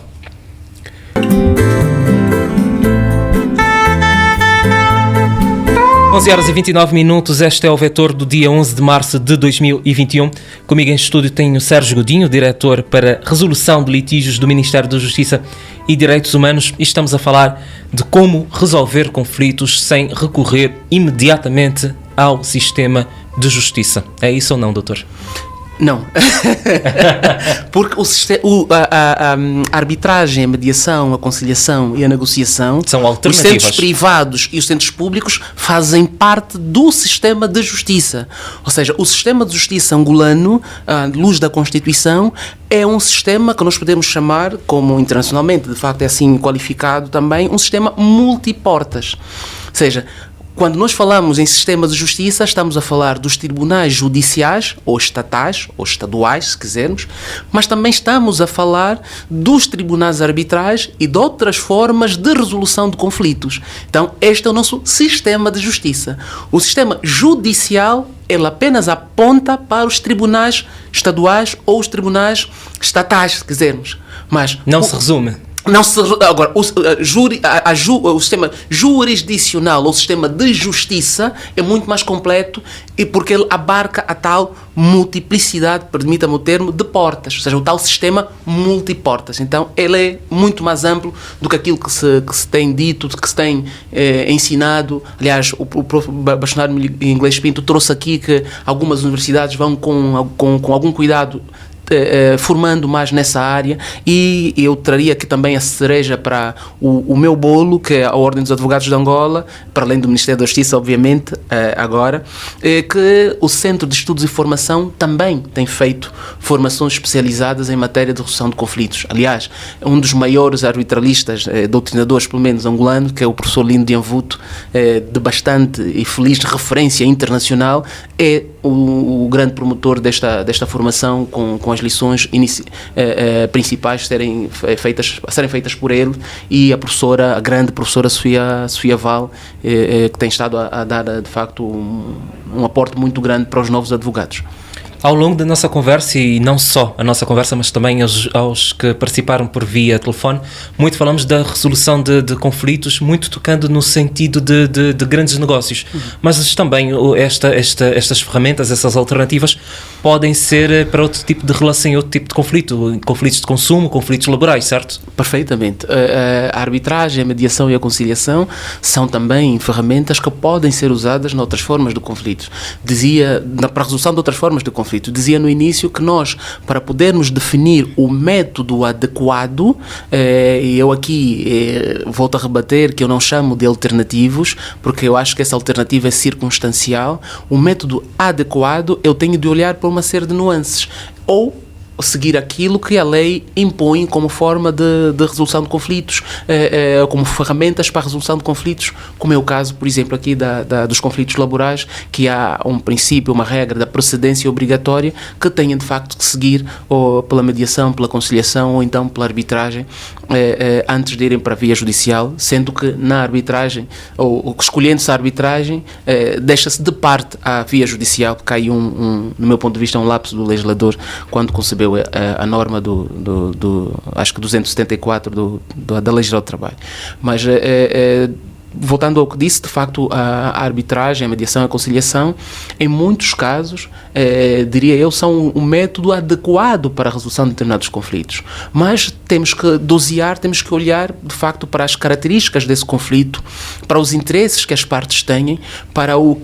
Onze horas e 29 minutos, este é o vetor do dia 11 de março de 2021. Comigo em estúdio tenho o Sérgio Godinho, diretor para Resolução de Litígios do Ministério da Justiça e Direitos Humanos, e estamos a falar de como resolver conflitos sem recorrer imediatamente ao sistema de justiça. É isso ou não, doutor? Não. Porque a arbitragem, a mediação, a conciliação e a negociação são alternativas. Os centros privados e os centros públicos fazem parte do sistema de justiça. Ou seja, o sistema de justiça angolano, à luz da Constituição, é um sistema que nós podemos chamar, como internacionalmente de facto é assim qualificado também, um sistema multiportas. Ou seja, quando nós falamos em sistema de justiça, estamos a falar dos tribunais judiciais, ou estatais, ou estaduais, se quisermos, mas também estamos a falar dos tribunais arbitrais e de outras formas de resolução de conflitos. Então, este é o nosso sistema de justiça. O sistema judicial, ele apenas aponta para os tribunais estaduais ou os tribunais estatais, se quisermos. Mas não se resume. Agora, o sistema jurisdicional ou o sistema de justiça é muito mais completo e porque ele abarca a tal multiplicidade, permita-me o termo, de portas, ou seja, o tal sistema multiportas. Então, ele é muito mais amplo do que aquilo que se tem dito, que se tem ensinado. Aliás, o prof. Bastonário Inglês Pinto trouxe aqui que algumas universidades vão com algum cuidado formando mais nessa área, e eu traria aqui também a cereja para o meu bolo, que é a Ordem dos Advogados de Angola, para além do Ministério da Justiça, obviamente, agora, que o Centro de Estudos e Formação também tem feito formações especializadas em matéria de resolução de conflitos. Aliás, um dos maiores arbitralistas, doutrinadores, pelo menos angolano, que é o professor Lino de Anvuto, de bastante e feliz referência internacional, é o grande promotor desta formação com as lições principais serem feitas por ele e a grande professora Sofia Val, que tem estado a dar de facto um aporte muito grande para os novos advogados. Ao longo da nossa conversa, e não só a nossa conversa, mas também aos que participaram por via telefone, muito falamos da resolução de conflitos, muito tocando no sentido de grandes negócios. Mas também estas ferramentas, essas alternativas, podem ser para outro tipo de relação, outro tipo de conflito, conflitos de consumo, conflitos laborais, certo? Perfeitamente. A arbitragem, a mediação e a conciliação são também ferramentas que podem ser usadas noutras formas de conflitos. Para a resolução de outras formas de conflito. Dizia no início que nós, para podermos definir o método adequado, e eu aqui volto a rebater que eu não chamo de alternativos, porque eu acho que essa alternativa é circunstancial. O método adequado, eu tenho de olhar para uma série de nuances, ou seguir aquilo que a lei impõe como forma de resolução de conflitos, como ferramentas para a resolução de conflitos, como é o caso, por exemplo, aqui dos conflitos laborais, que há um princípio, uma regra da precedência obrigatória que tenha de facto que seguir ou pela mediação, pela conciliação ou então pela arbitragem antes de irem para a via judicial, sendo que na arbitragem, ou escolhendo-se a arbitragem, deixa-se de parte a via judicial, porque há aí no meu ponto de vista, um lapso do legislador quando concebeu a norma acho que 274 da Lei Geral do Trabalho. Mas voltando ao que disse, de facto a arbitragem, a mediação e a conciliação, em muitos casos, diria eu, são um método adequado para a resolução de determinados conflitos. Mas temos que dosear, temos que olhar de facto para as características desse conflito, para os interesses que as partes têm, para o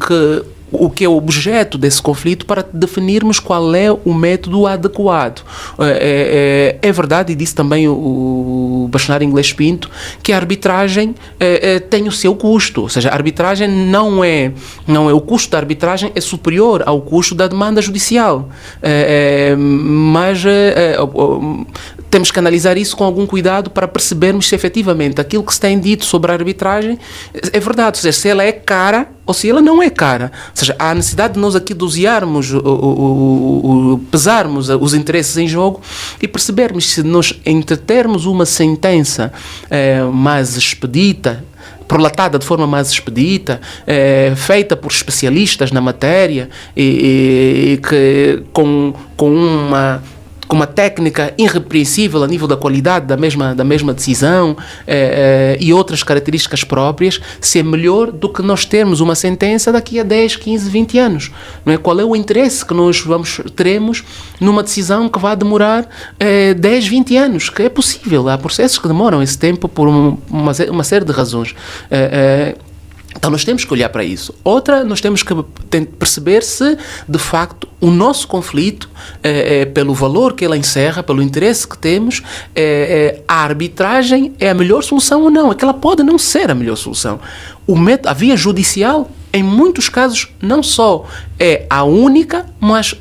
que é o objeto desse conflito, para definirmos qual é o método adequado. É verdade, e disse também o bastonário Inglês Pinto, que a arbitragem tem o seu custo, ou seja, a arbitragem não é o custo da arbitragem é superior ao custo da demanda judicial, mas temos que analisar isso com algum cuidado para percebermos se efetivamente aquilo que se tem dito sobre a arbitragem é verdade, ou seja, se ela é cara ou se ela não é cara. Ou seja, há a necessidade de nós aqui dosearmos, pesarmos os interesses em jogo e percebermos se nós entretermos uma sentença mais expedita, prolatada de forma mais expedita, feita por especialistas na matéria e que com uma técnica irrepreensível a nível da qualidade da mesma decisão e outras características próprias, se é melhor do que nós termos uma sentença daqui a 10, 15, 20 anos. Não é? Qual é o interesse que nós teremos numa decisão que vai demorar 10, 20 anos? Que é possível, há processos que demoram esse tempo por uma série de razões. Então nós temos que olhar para isso. Outra, nós temos que perceber se, de facto, o nosso conflito, pelo valor que ele encerra, pelo interesse que temos, a arbitragem é a melhor solução ou não. É que ela pode não ser a melhor solução. A via judicial, em muitos casos, não só é a única, mas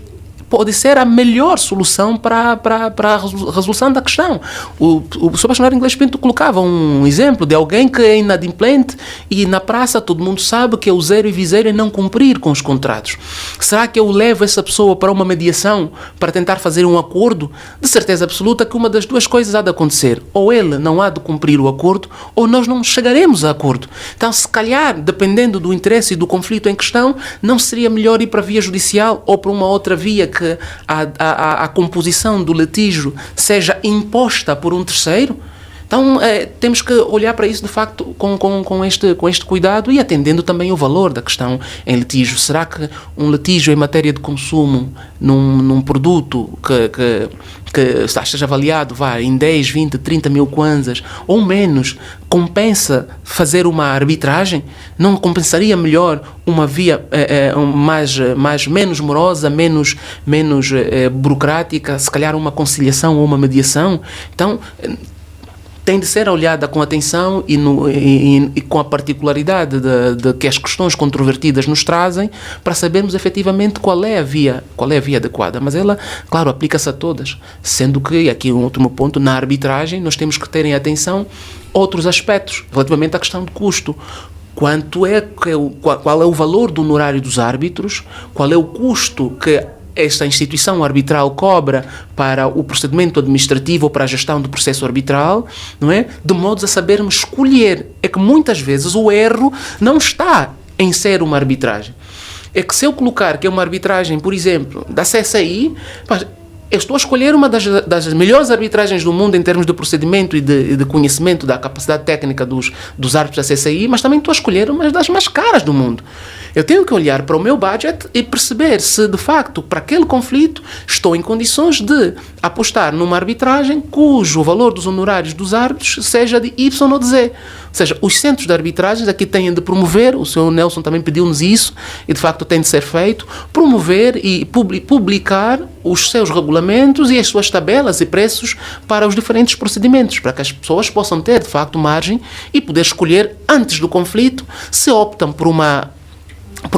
pode ser a melhor solução para a resolução da questão. O Sr. Bastonário Inglês Pinto colocava um exemplo de alguém que é inadimplente e na praça todo mundo sabe que é o zero e viseiro em não cumprir com os contratos. Será que eu levo essa pessoa para uma mediação para tentar fazer um acordo? De certeza absoluta que uma das duas coisas há de acontecer. Ou ele não há de cumprir o acordo, ou nós não chegaremos a acordo. Então, se calhar, dependendo do interesse e do conflito em questão, não seria melhor ir para a via judicial ou para uma outra via que a composição do litígio seja imposta por um terceiro? Então, temos que olhar para isso, de facto, com este cuidado e atendendo também o valor da questão em litígio. Será que um litígio em matéria de consumo num produto que esteja avaliado em 10, 20, 30 mil kwanzas ou menos, compensa fazer uma arbitragem? Não compensaria melhor uma via menos morosa, menos burocrática, se calhar uma conciliação ou uma mediação? Então, tem de ser olhada com atenção e com a particularidade de que as questões controvertidas nos trazem, para sabermos efetivamente qual é a via adequada. Mas ela, claro, aplica-se a todas, sendo que, aqui um último ponto, na arbitragem nós temos que ter em atenção outros aspectos relativamente à questão de custo. Qual é o valor do honorário dos árbitros? Qual é o custo que esta instituição arbitral cobra para o procedimento administrativo ou para a gestão do processo arbitral, não é? De modo a sabermos escolher. É que muitas vezes o erro não está em ser uma arbitragem. É que se eu colocar que é uma arbitragem, por exemplo, da CSI, eu estou a escolher uma das melhores arbitragens do mundo em termos de procedimento e de conhecimento da capacidade técnica dos árbitros da CCI, mas também estou a escolher uma das mais caras do mundo. Eu tenho que olhar para o meu budget e perceber se, de facto, para aquele conflito, estou em condições de apostar numa arbitragem cujo valor dos honorários dos árbitros seja de Y ou de Z. Ou seja, os centros de arbitragens aqui têm de promover, o Sr. Nelson também pediu-nos isso, e de facto tem de ser feito, promover e publicar os seus regulamentos e as suas tabelas e preços para os diferentes procedimentos, para que as pessoas possam ter, de facto, margem e poder escolher, antes do conflito, se optam por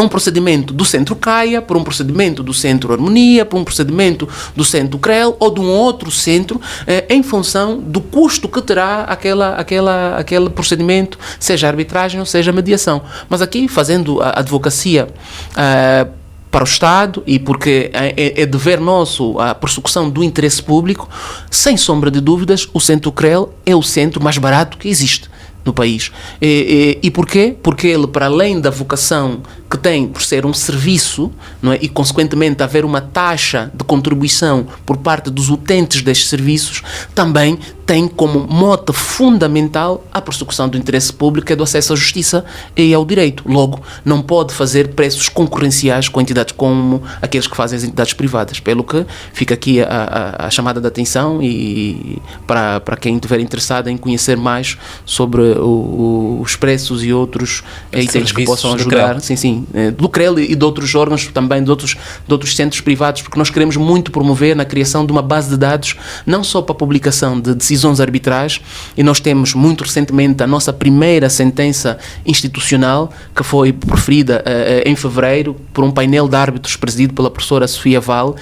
um procedimento do Centro CAIA, por um procedimento do Centro Harmonia, por um procedimento do Centro CREL ou de um outro centro, em função do custo que terá aquele procedimento, seja arbitragem ou seja mediação. Mas aqui, fazendo a advocacia para o Estado, e porque é dever nosso a persecução do interesse público, sem sombra de dúvidas, o Centro CREL é o centro mais barato que existe no país. E porquê? Porque ele, para além da vocação que tem por ser um serviço, não é? E consequentemente haver uma taxa de contribuição por parte dos utentes destes serviços, também tem como mote fundamental a persecução do interesse público e do acesso à justiça e ao direito. Logo, não pode fazer preços concorrenciais com entidades como aqueles que fazem as entidades privadas. Pelo que fica aqui a chamada de atenção e para quem estiver interessado em conhecer mais sobre os preços e outros itens que possam ajudar, do CREL e de outros órgãos, também de outros centros privados, porque nós queremos muito promover na criação de uma base de dados, não só para a publicação de decisões arbitrais, e nós temos muito recentemente a nossa primeira sentença institucional, que foi proferida em fevereiro por um painel de árbitros presidido pela professora Sofia Val.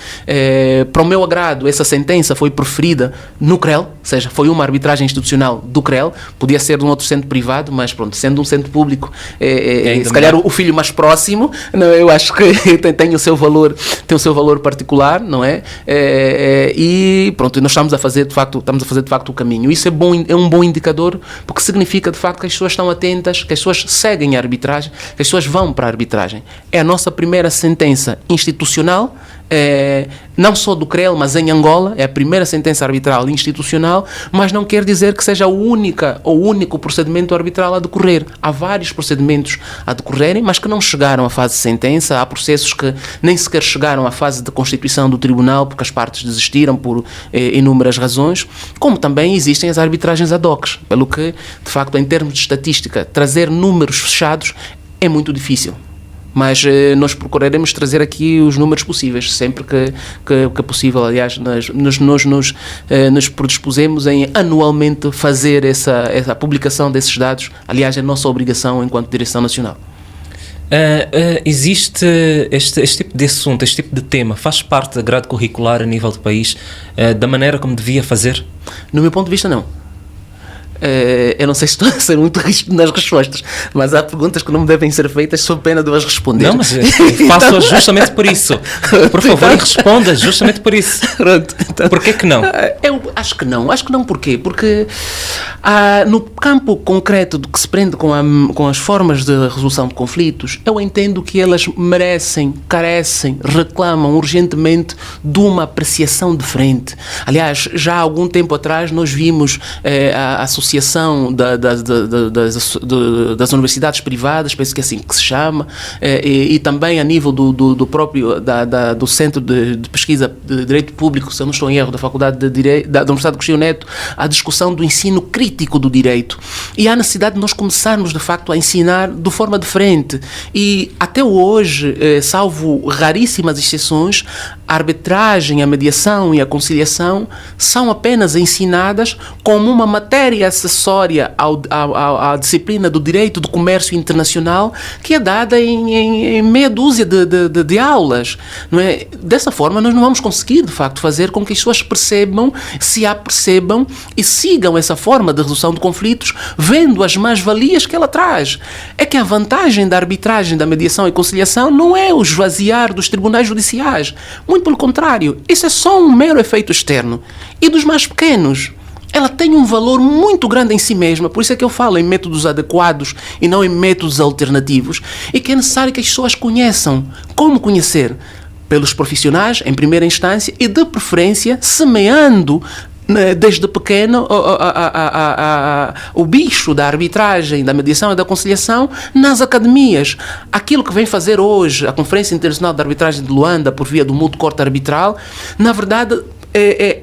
Para o meu agrado, essa sentença foi proferida no CREL, ou seja, foi uma arbitragem institucional do CREL, podia ser de um outro centro privado, mas pronto, sendo um centro público, se calhar o filho mais próximo, não, eu acho que tem o seu valor particular, não é? E pronto, nós estamos a fazer de facto o caminho. Isso é um bom indicador, porque significa de facto que as pessoas estão atentas, que as pessoas seguem a arbitragem, que as pessoas vão para a arbitragem. É a nossa primeira sentença institucional, não só do CREL, mas em Angola, é a primeira sentença arbitral institucional, mas não quer dizer que seja o único procedimento arbitral a decorrer. Há vários procedimentos a decorrerem, mas que não chegaram à fase de sentença. Há processos que nem sequer chegaram à fase de constituição do tribunal, porque as partes desistiram por inúmeras razões, como também existem as arbitragens ad hoc, pelo que, de facto, em termos de estatística, trazer números fechados é muito difícil. Mas nós procuraremos trazer aqui os números possíveis, sempre que possível. Aliás, nos predispusemos em anualmente fazer essa publicação desses dados. Aliás, é nossa obrigação enquanto Direção Nacional. Existe este tipo de assunto, este tipo de tema, faz parte da grade curricular a nível do país, da maneira como devia fazer? No meu ponto de vista, não. Eu não sei se estou a ser muito rígido nas respostas, mas há perguntas que não me devem ser feitas sob pena de as responder. Não, mas faço justamente por isso. Por favor, responda justamente por isso. Então, porquê que não? Eu acho que não. Porquê? Porque no campo concreto do que se prende com as formas de resolução de conflitos, eu entendo que elas carecem, reclamam urgentemente de uma apreciação diferente. Aliás, já há algum tempo atrás nós vimos a Associação das Universidades Privadas, penso que é assim que se chama, e também a nível do próprio do Centro de Pesquisa de Direito Público, se eu não estou em erro, da Faculdade de Direito da Universidade de Coxilho Neto, a discussão do ensino crítico do direito. E há necessidade de nós começarmos, de facto, a ensinar de forma diferente. E até hoje, salvo raríssimas exceções, a arbitragem, a mediação e a conciliação são apenas ensinadas como uma matéria acessória à disciplina do direito do comércio internacional, que é dada em meia dúzia de aulas, não é? Dessa forma nós não vamos conseguir de facto fazer com que as pessoas se apercebam e sigam essa forma de resolução de conflitos, vendo as mais-valias que ela traz. É que a vantagem da arbitragem, da mediação e conciliação não é o esvaziar dos tribunais judiciais, muito pelo contrário, isso é só um mero efeito externo. E dos mais pequenos, ela tem um valor muito grande em si mesma, por isso é que eu falo em métodos adequados e não em métodos alternativos, e que é necessário que as pessoas conheçam. Como conhecer? pelos profissionais, em primeira instância, e de preferência semeando desde pequeno o bicho da arbitragem, da mediação e da conciliação nas academias. Aquilo que vem fazer hoje a Conferência Internacional de Arbitragem de Luanda por via do mútuo corte arbitral, na verdade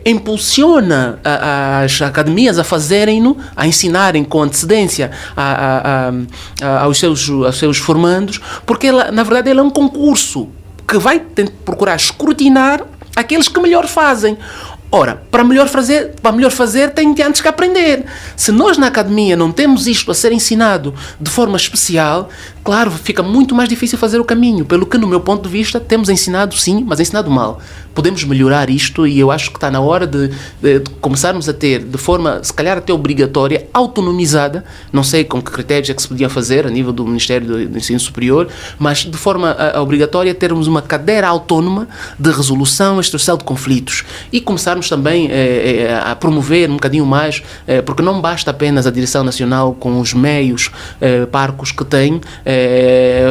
impulsiona as academias a fazerem-no, a ensinarem com antecedência aos seus formandos, porque ela, na verdade, ela é um concurso que vai procurar escrutinar aqueles que melhor fazem. Ora, para melhor fazer tem antes que aprender. Se nós na academia não temos isto a ser ensinado de forma especial, claro, fica muito mais difícil fazer o caminho. Pelo que, no meu ponto de vista, temos ensinado sim, mas ensinado mal. Podemos melhorar isto e eu acho que está na hora de começarmos a ter, de forma, se calhar até obrigatória, autonomizada, não sei com que critérios é que se podiam fazer a nível do Ministério do Ensino Superior, mas de forma obrigatória termos uma cadeira autónoma de resolução e extração de conflitos e começarmos também a promover um bocadinho mais, porque não basta apenas a Direção Nacional com os meios parcos que tem,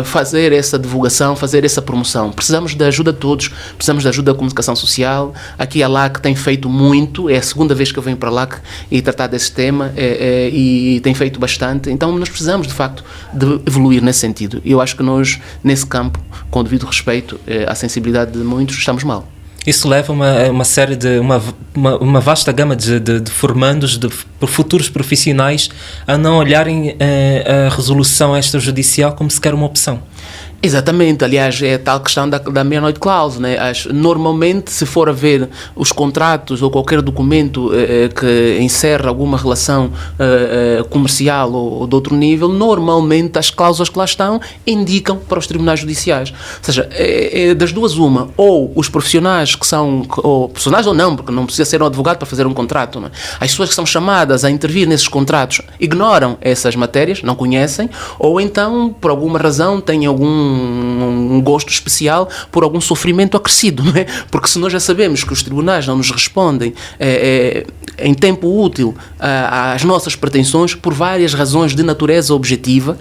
fazer essa divulgação, fazer essa promoção. Precisamos da ajuda de todos, precisamos da ajuda da comunicação social. Aqui a LAC tem feito muito, é a segunda vez que eu venho para a LAC e tratar desse tema e tem feito bastante, então nós precisamos de facto de evoluir nesse sentido. E eu acho que nós, nesse campo, com o devido respeito à sensibilidade de muitos, estamos mal. Isso leva uma série de uma vasta gama de formandos, de futuros profissionais, a não olharem a resolução extrajudicial como sequer uma opção. Exatamente, aliás, é a tal questão da meia-noite clause, né? Normalmente, se for a ver os contratos ou qualquer documento que encerra alguma relação comercial ou de outro nível, normalmente as cláusulas que lá estão indicam para os tribunais judiciais. Ou seja, das duas uma, ou os profissionais que são, ou profissionais ou não, porque não precisa ser um advogado para fazer um contrato, né? As pessoas que são chamadas a intervir nesses contratos ignoram essas matérias, não conhecem, ou então, por alguma razão, têm algum gosto especial por algum sofrimento acrescido, não é? Porque se nós já sabemos que os tribunais não nos respondem em tempo útil às nossas pretensões por várias razões de natureza objetiva,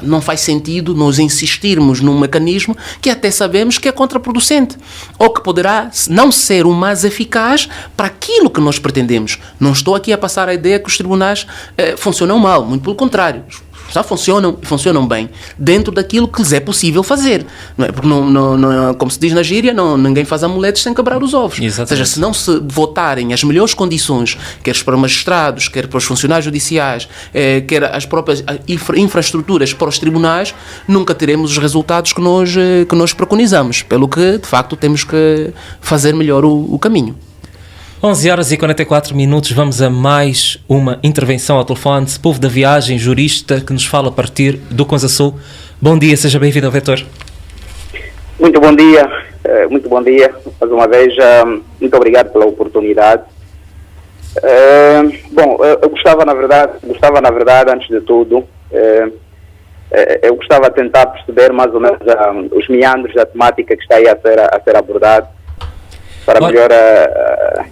não faz sentido nós insistirmos num mecanismo que até sabemos que é contraproducente ou que poderá não ser o mais eficaz para aquilo que nós pretendemos. Não estou aqui a passar a ideia que os tribunais funcionam mal, muito pelo contrário. Já funcionam bem dentro daquilo que lhes é possível fazer, não é? Porque não, como se diz na gíria, ninguém faz amuletos sem quebrar os ovos. Exatamente. Ou seja, se não se votarem as melhores condições, quer para os magistrados, quer para os funcionários judiciais, quer as próprias infraestruturas para os tribunais, nunca teremos os resultados que nós preconizamos, pelo que de facto temos que fazer melhor o caminho. 11h44, vamos a mais uma intervenção ao telefone. Povo da Viagem, jurista, que nos fala a partir do Conza Sul. Bom dia, seja bem-vindo ao Vetor. Muito bom dia, mais uma vez, muito obrigado pela oportunidade. Eu gostava na verdade, antes de tudo, eu gostava de tentar perceber mais ou menos os meandros da temática que está aí a ser abordado. Para melhor...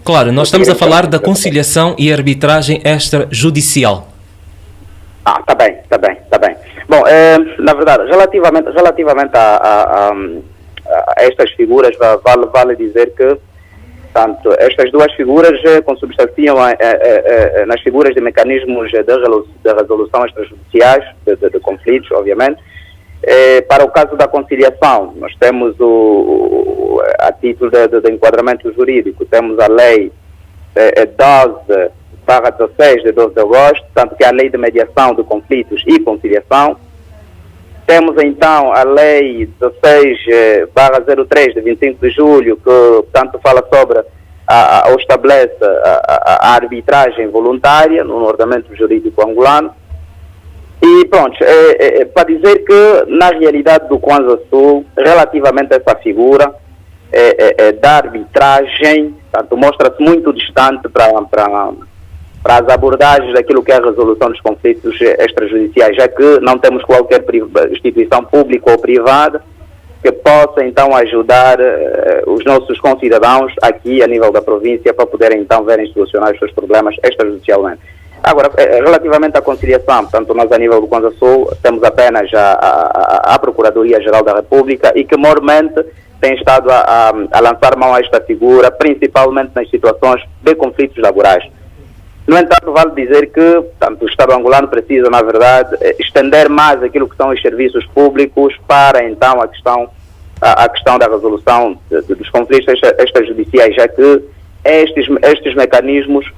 Claro, nós estamos a falar da conciliação e arbitragem extrajudicial. Tá bem. Bom, na verdade, relativamente a estas figuras, vale dizer que, portanto, estas duas figuras consubstanciam nas figuras de mecanismos de resolução extrajudiciais, de conflitos, obviamente. Para o caso da conciliação, nós temos a título de enquadramento jurídico, temos a lei 12/16 de 12 de agosto, tanto que é a lei de mediação de conflitos e conciliação. Temos então a lei 16/03 de 25 de julho, que portanto fala sobre ou estabelece a arbitragem voluntária no ordenamento jurídico angolano. E pronto, para dizer que na realidade do Kwanza Sul, relativamente a essa figura da arbitragem, portanto, mostra-se muito distante para as abordagens daquilo que é a resolução dos conflitos extrajudiciais, já que não temos qualquer instituição pública ou privada que possa então ajudar os nossos concidadãos aqui a nível da província para poderem então verem solucionar os seus problemas extrajudicialmente. Agora, relativamente à conciliação, portanto, nós a nível do Kwanza Sul temos apenas a Procuradoria-Geral da República e que mormente tem estado a lançar mão a esta figura, principalmente nas situações de conflitos laborais. No entanto, vale dizer que o Estado angolano precisa, na verdade, estender mais aquilo que são os serviços públicos para, então, a questão da resolução dos conflitos extrajudiciais, já que estes mecanismos,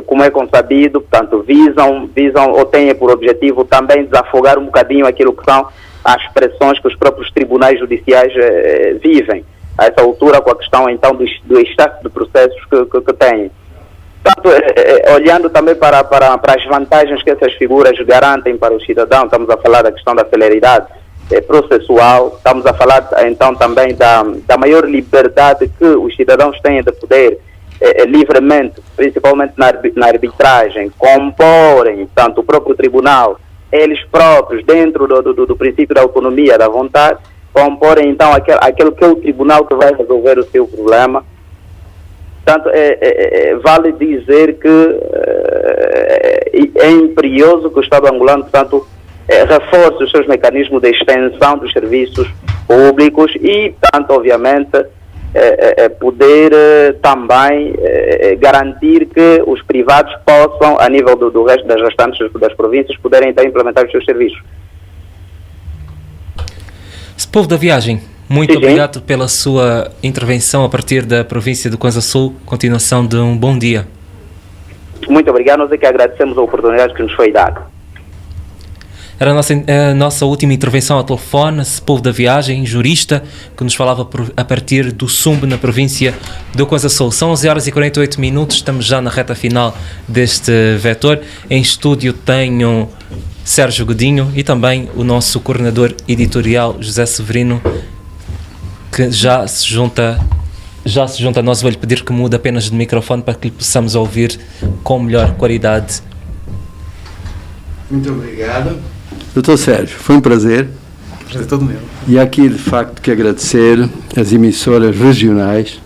como é consabido, portanto, visam ou têm por objetivo também desafogar um bocadinho aquilo que são as pressões que os próprios tribunais judiciais vivem, a essa altura, com a questão, então, do excesso de processos que têm. Portanto, olhando também para as vantagens que essas figuras garantem para o cidadão, estamos a falar da questão da celeridade processual, estamos a falar então também da maior liberdade que os cidadãos têm de poder livremente, principalmente na arbitragem, comporem, tanto o próprio tribunal, eles próprios, dentro do princípio da autonomia, da vontade, comporem então aquele que é o tribunal que vai resolver o seu problema. Portanto, vale dizer que é imperioso que o Estado angolano, portanto, reforce os seus mecanismos de extensão dos serviços públicos e, portanto, obviamente, poder também garantir que os privados possam, a nível do resto das restantes das províncias, poderem então implementar os seus serviços. Esse povo da viagem, muito obrigado pela sua intervenção a partir da província do Kwanza Sul. Continuação de um bom dia. Muito obrigado, nós é que agradecemos a oportunidade que nos foi dada. Era a nossa última intervenção ao telefone, esse povo da viagem, jurista, que nos falava a partir do Sumbe, na província do Kwanza Sul. São 11h48, estamos já na reta final deste vetor. Em estúdio tenho Sérgio Godinho e também o nosso coordenador editorial, José Severino, que já se junta a nós. Vou-lhe pedir que mude apenas de microfone para que lhe possamos ouvir com melhor qualidade. Muito obrigado. Doutor Sérgio, foi um prazer. Prazer todo meu. E aqui, de facto, que agradecer as emissoras regionais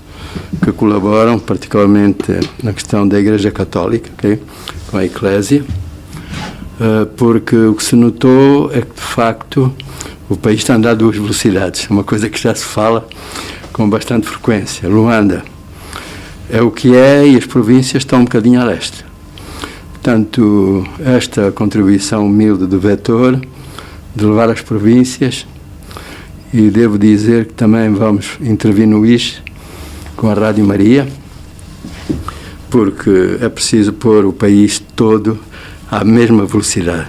que colaboram, particularmente na questão da Igreja Católica, okay? Com a Eclésia, porque o que se notou é que, de facto, o país está a andar a duas velocidades, uma coisa que já se fala com bastante frequência. Luanda é o que é e as províncias estão um bocadinho a leste. Portanto, esta contribuição humilde do vetor, de levar as províncias, e devo dizer que também vamos intervir no IS com a Rádio Maria, porque é preciso pôr o país todo à mesma velocidade.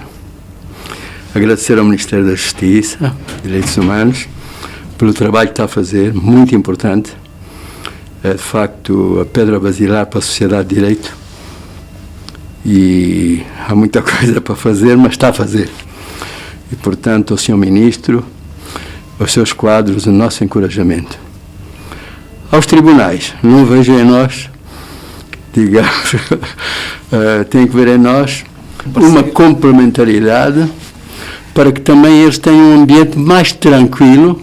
Agradecer ao Ministério da Justiça, Direitos Humanos, pelo trabalho que está a fazer, muito importante. É, de facto, a pedra basilar para a sociedade de direito. E há muita coisa para fazer, mas está a fazer. E, portanto, ao Sr. Ministro, aos seus quadros, o nosso encorajamento. Aos tribunais, não vejo em nós, digamos, tem que ver em nós uma complementaridade para que também eles tenham um ambiente mais tranquilo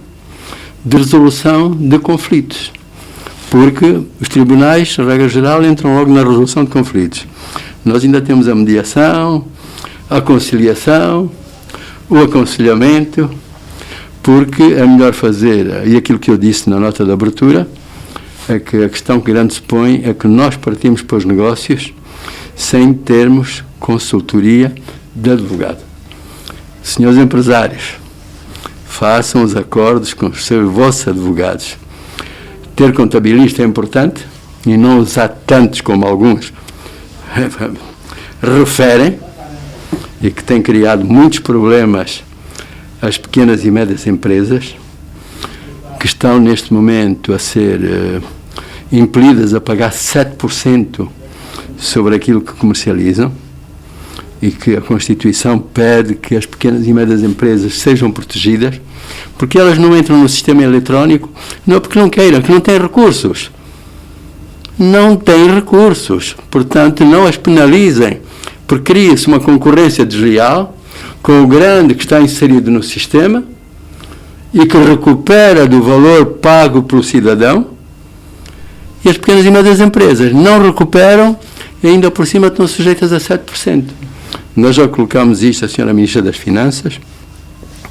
de resolução de conflitos. Porque os tribunais, a regra geral, entram logo na resolução de conflitos. Nós ainda temos a mediação, a conciliação, o aconselhamento, porque é melhor fazer, e aquilo que eu disse na nota de abertura, é que a questão que grande se põe é que nós partimos para os negócios sem termos consultoria de advogado. Senhores empresários, façam os acordos com os vossos advogados. Ter contabilista é importante e não usar tantos como alguns referem, e que tem criado muitos problemas às pequenas e médias empresas, que estão neste momento a ser impelidas a pagar 7% sobre aquilo que comercializam, e que a Constituição pede que as pequenas e médias empresas sejam protegidas, porque elas não entram no sistema eletrónico, não porque não queiram, que não têm recursos. Não têm recursos, portanto não as penalizem, porque cria-se uma concorrência desleal com o grande que está inserido no sistema e que recupera do valor pago pelo cidadão, e as pequenas e médias empresas não recuperam e ainda por cima estão sujeitas a 7%. Nós já colocamos isto à Sra. Ministra das Finanças,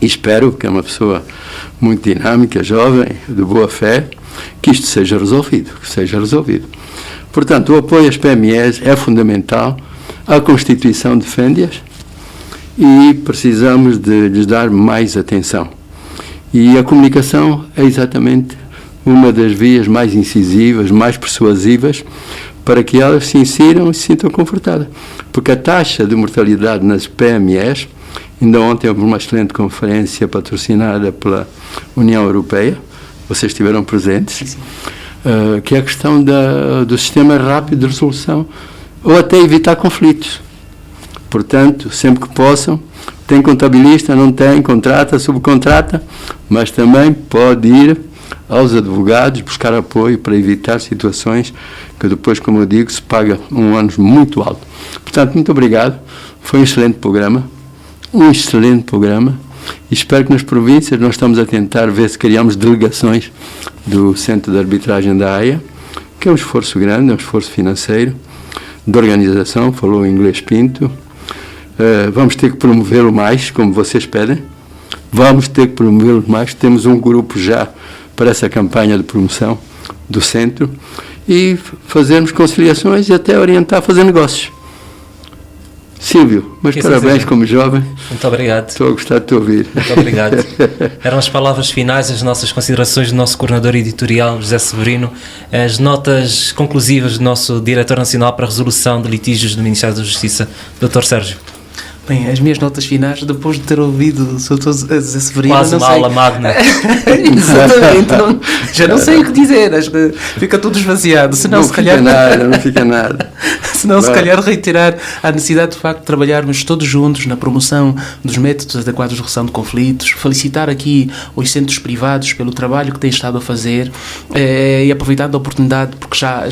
E espero que é uma pessoa muito dinâmica, jovem, de boa fé, que isto seja resolvido, Portanto, o apoio às PMEs é fundamental, a Constituição defende-as e precisamos de lhes dar mais atenção. E a comunicação é exatamente uma das vias mais incisivas, mais persuasivas, para que elas se insiram e se sintam confortadas. Porque a taxa de mortalidade nas PMEs, ainda ontem houve uma excelente conferência patrocinada pela União Europeia, vocês estiveram presentes, que é a questão do sistema rápido de resolução, ou até evitar conflitos. Portanto, sempre que possam, tem contabilista, não tem, contrata, subcontrata, mas também pode ir aos advogados buscar apoio para evitar situações que depois, como eu digo, se paga um ônus muito alto. Portanto, muito obrigado. Foi um excelente programa. E espero que nas províncias nós estamos a tentar ver se criamos delegações do Centro de Arbitragem da Haia, que é um esforço grande, é um esforço financeiro, de organização, falou em inglês Pinto. Vamos ter que promovê-lo mais, como vocês pedem. Temos um grupo já para essa campanha de promoção do centro e fazermos conciliações e até orientar a fazer negócios. Silvio, mas parabéns como jovem. Muito obrigado. Estou a gostar de te ouvir. Muito obrigado. Eram as palavras finais, as nossas considerações do nosso coordenador editorial, José Severino, as notas conclusivas do nosso diretor nacional para a resolução de litígios do Ministério da Justiça, Dr. Sérgio. Bem, as minhas notas finais, depois de ter ouvido o Dr. José Severino... Quase uma aula magna. Exatamente, já não sei o que dizer, acho que fica tudo esvaziado. Senão, não fica nada. Senão, se calhar, reiterar a necessidade, de facto, de trabalharmos todos juntos na promoção dos métodos adequados de resolução de conflitos, felicitar aqui os centros privados pelo trabalho que têm estado a fazer e aproveitando a oportunidade, porque já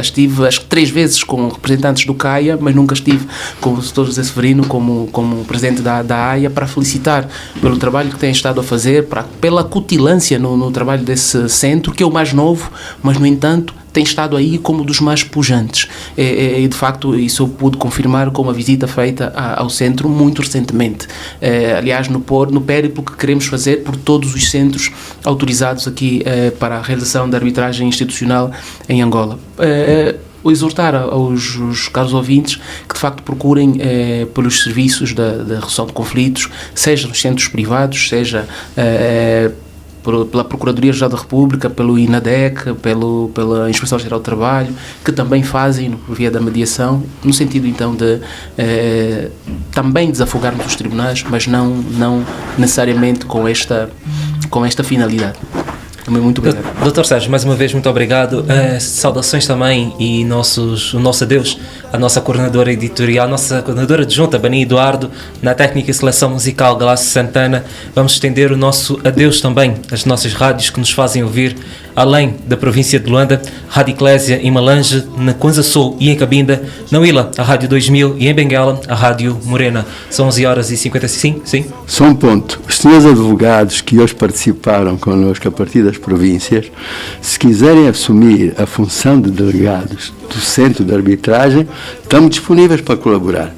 estive, acho que 3 vezes com representantes do CAIA, mas nunca estive com o Dr. José Severino, como presidente da AIA, para felicitar pelo trabalho que tem estado a fazer, pela cutilância no trabalho desse centro, que é o mais novo, mas, no entanto, tem estado aí como dos mais pujantes. E, de facto, isso eu pude confirmar com uma visita feita ao centro muito recentemente. Aliás, no périplo que queremos fazer por todos os centros autorizados aqui para a realização da arbitragem institucional em Angola. Exortar aos caros ouvintes que de facto procurem pelos serviços da resolução de conflitos, seja nos centros privados, seja pela Procuradoria-Geral da República, pelo INADEC, pela Inspeção-Geral do Trabalho, que também fazem por via da mediação, no sentido então de também desafogarmos os tribunais, mas não necessariamente com esta finalidade. Muito obrigado. Dr. Sérgio, mais uma vez, muito obrigado. Saudações também e o nosso adeus à nossa coordenadora editorial, nossa coordenadora adjunta, Bani Eduardo, na técnica e seleção musical, Galácio Santana. Vamos estender o nosso adeus também às nossas rádios que nos fazem ouvir além da província de Luanda, Rádio Eclésia em Malange, na Kwanza Sul e em Cabinda, na Huila, a Rádio 2000 e em Benguela, a Rádio Morena. São 11h55, sim? Só um ponto. Os senhores advogados que hoje participaram connosco a partir das províncias, se quiserem assumir a função de delegados do Centro de Arbitragem, estamos disponíveis para colaborar.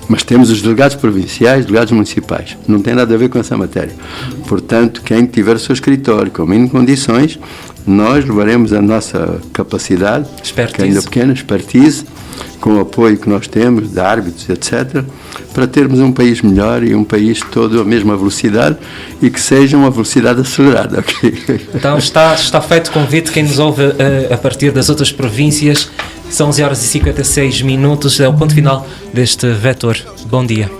Mas temos os delegados provinciais, delegados municipais. Não tem nada a ver com essa matéria. Portanto, quem tiver o seu escritório com mínimo condições, nós levaremos a nossa capacidade, que ainda é pequena, expertise, com o apoio que nós temos de árbitros, etc., para termos um país melhor e um país todo à mesma velocidade e que seja uma velocidade acelerada. Okay? Então está feito o convite, quem nos ouve a partir das outras províncias. São 11h56, é o ponto final deste Vetor. Bom dia.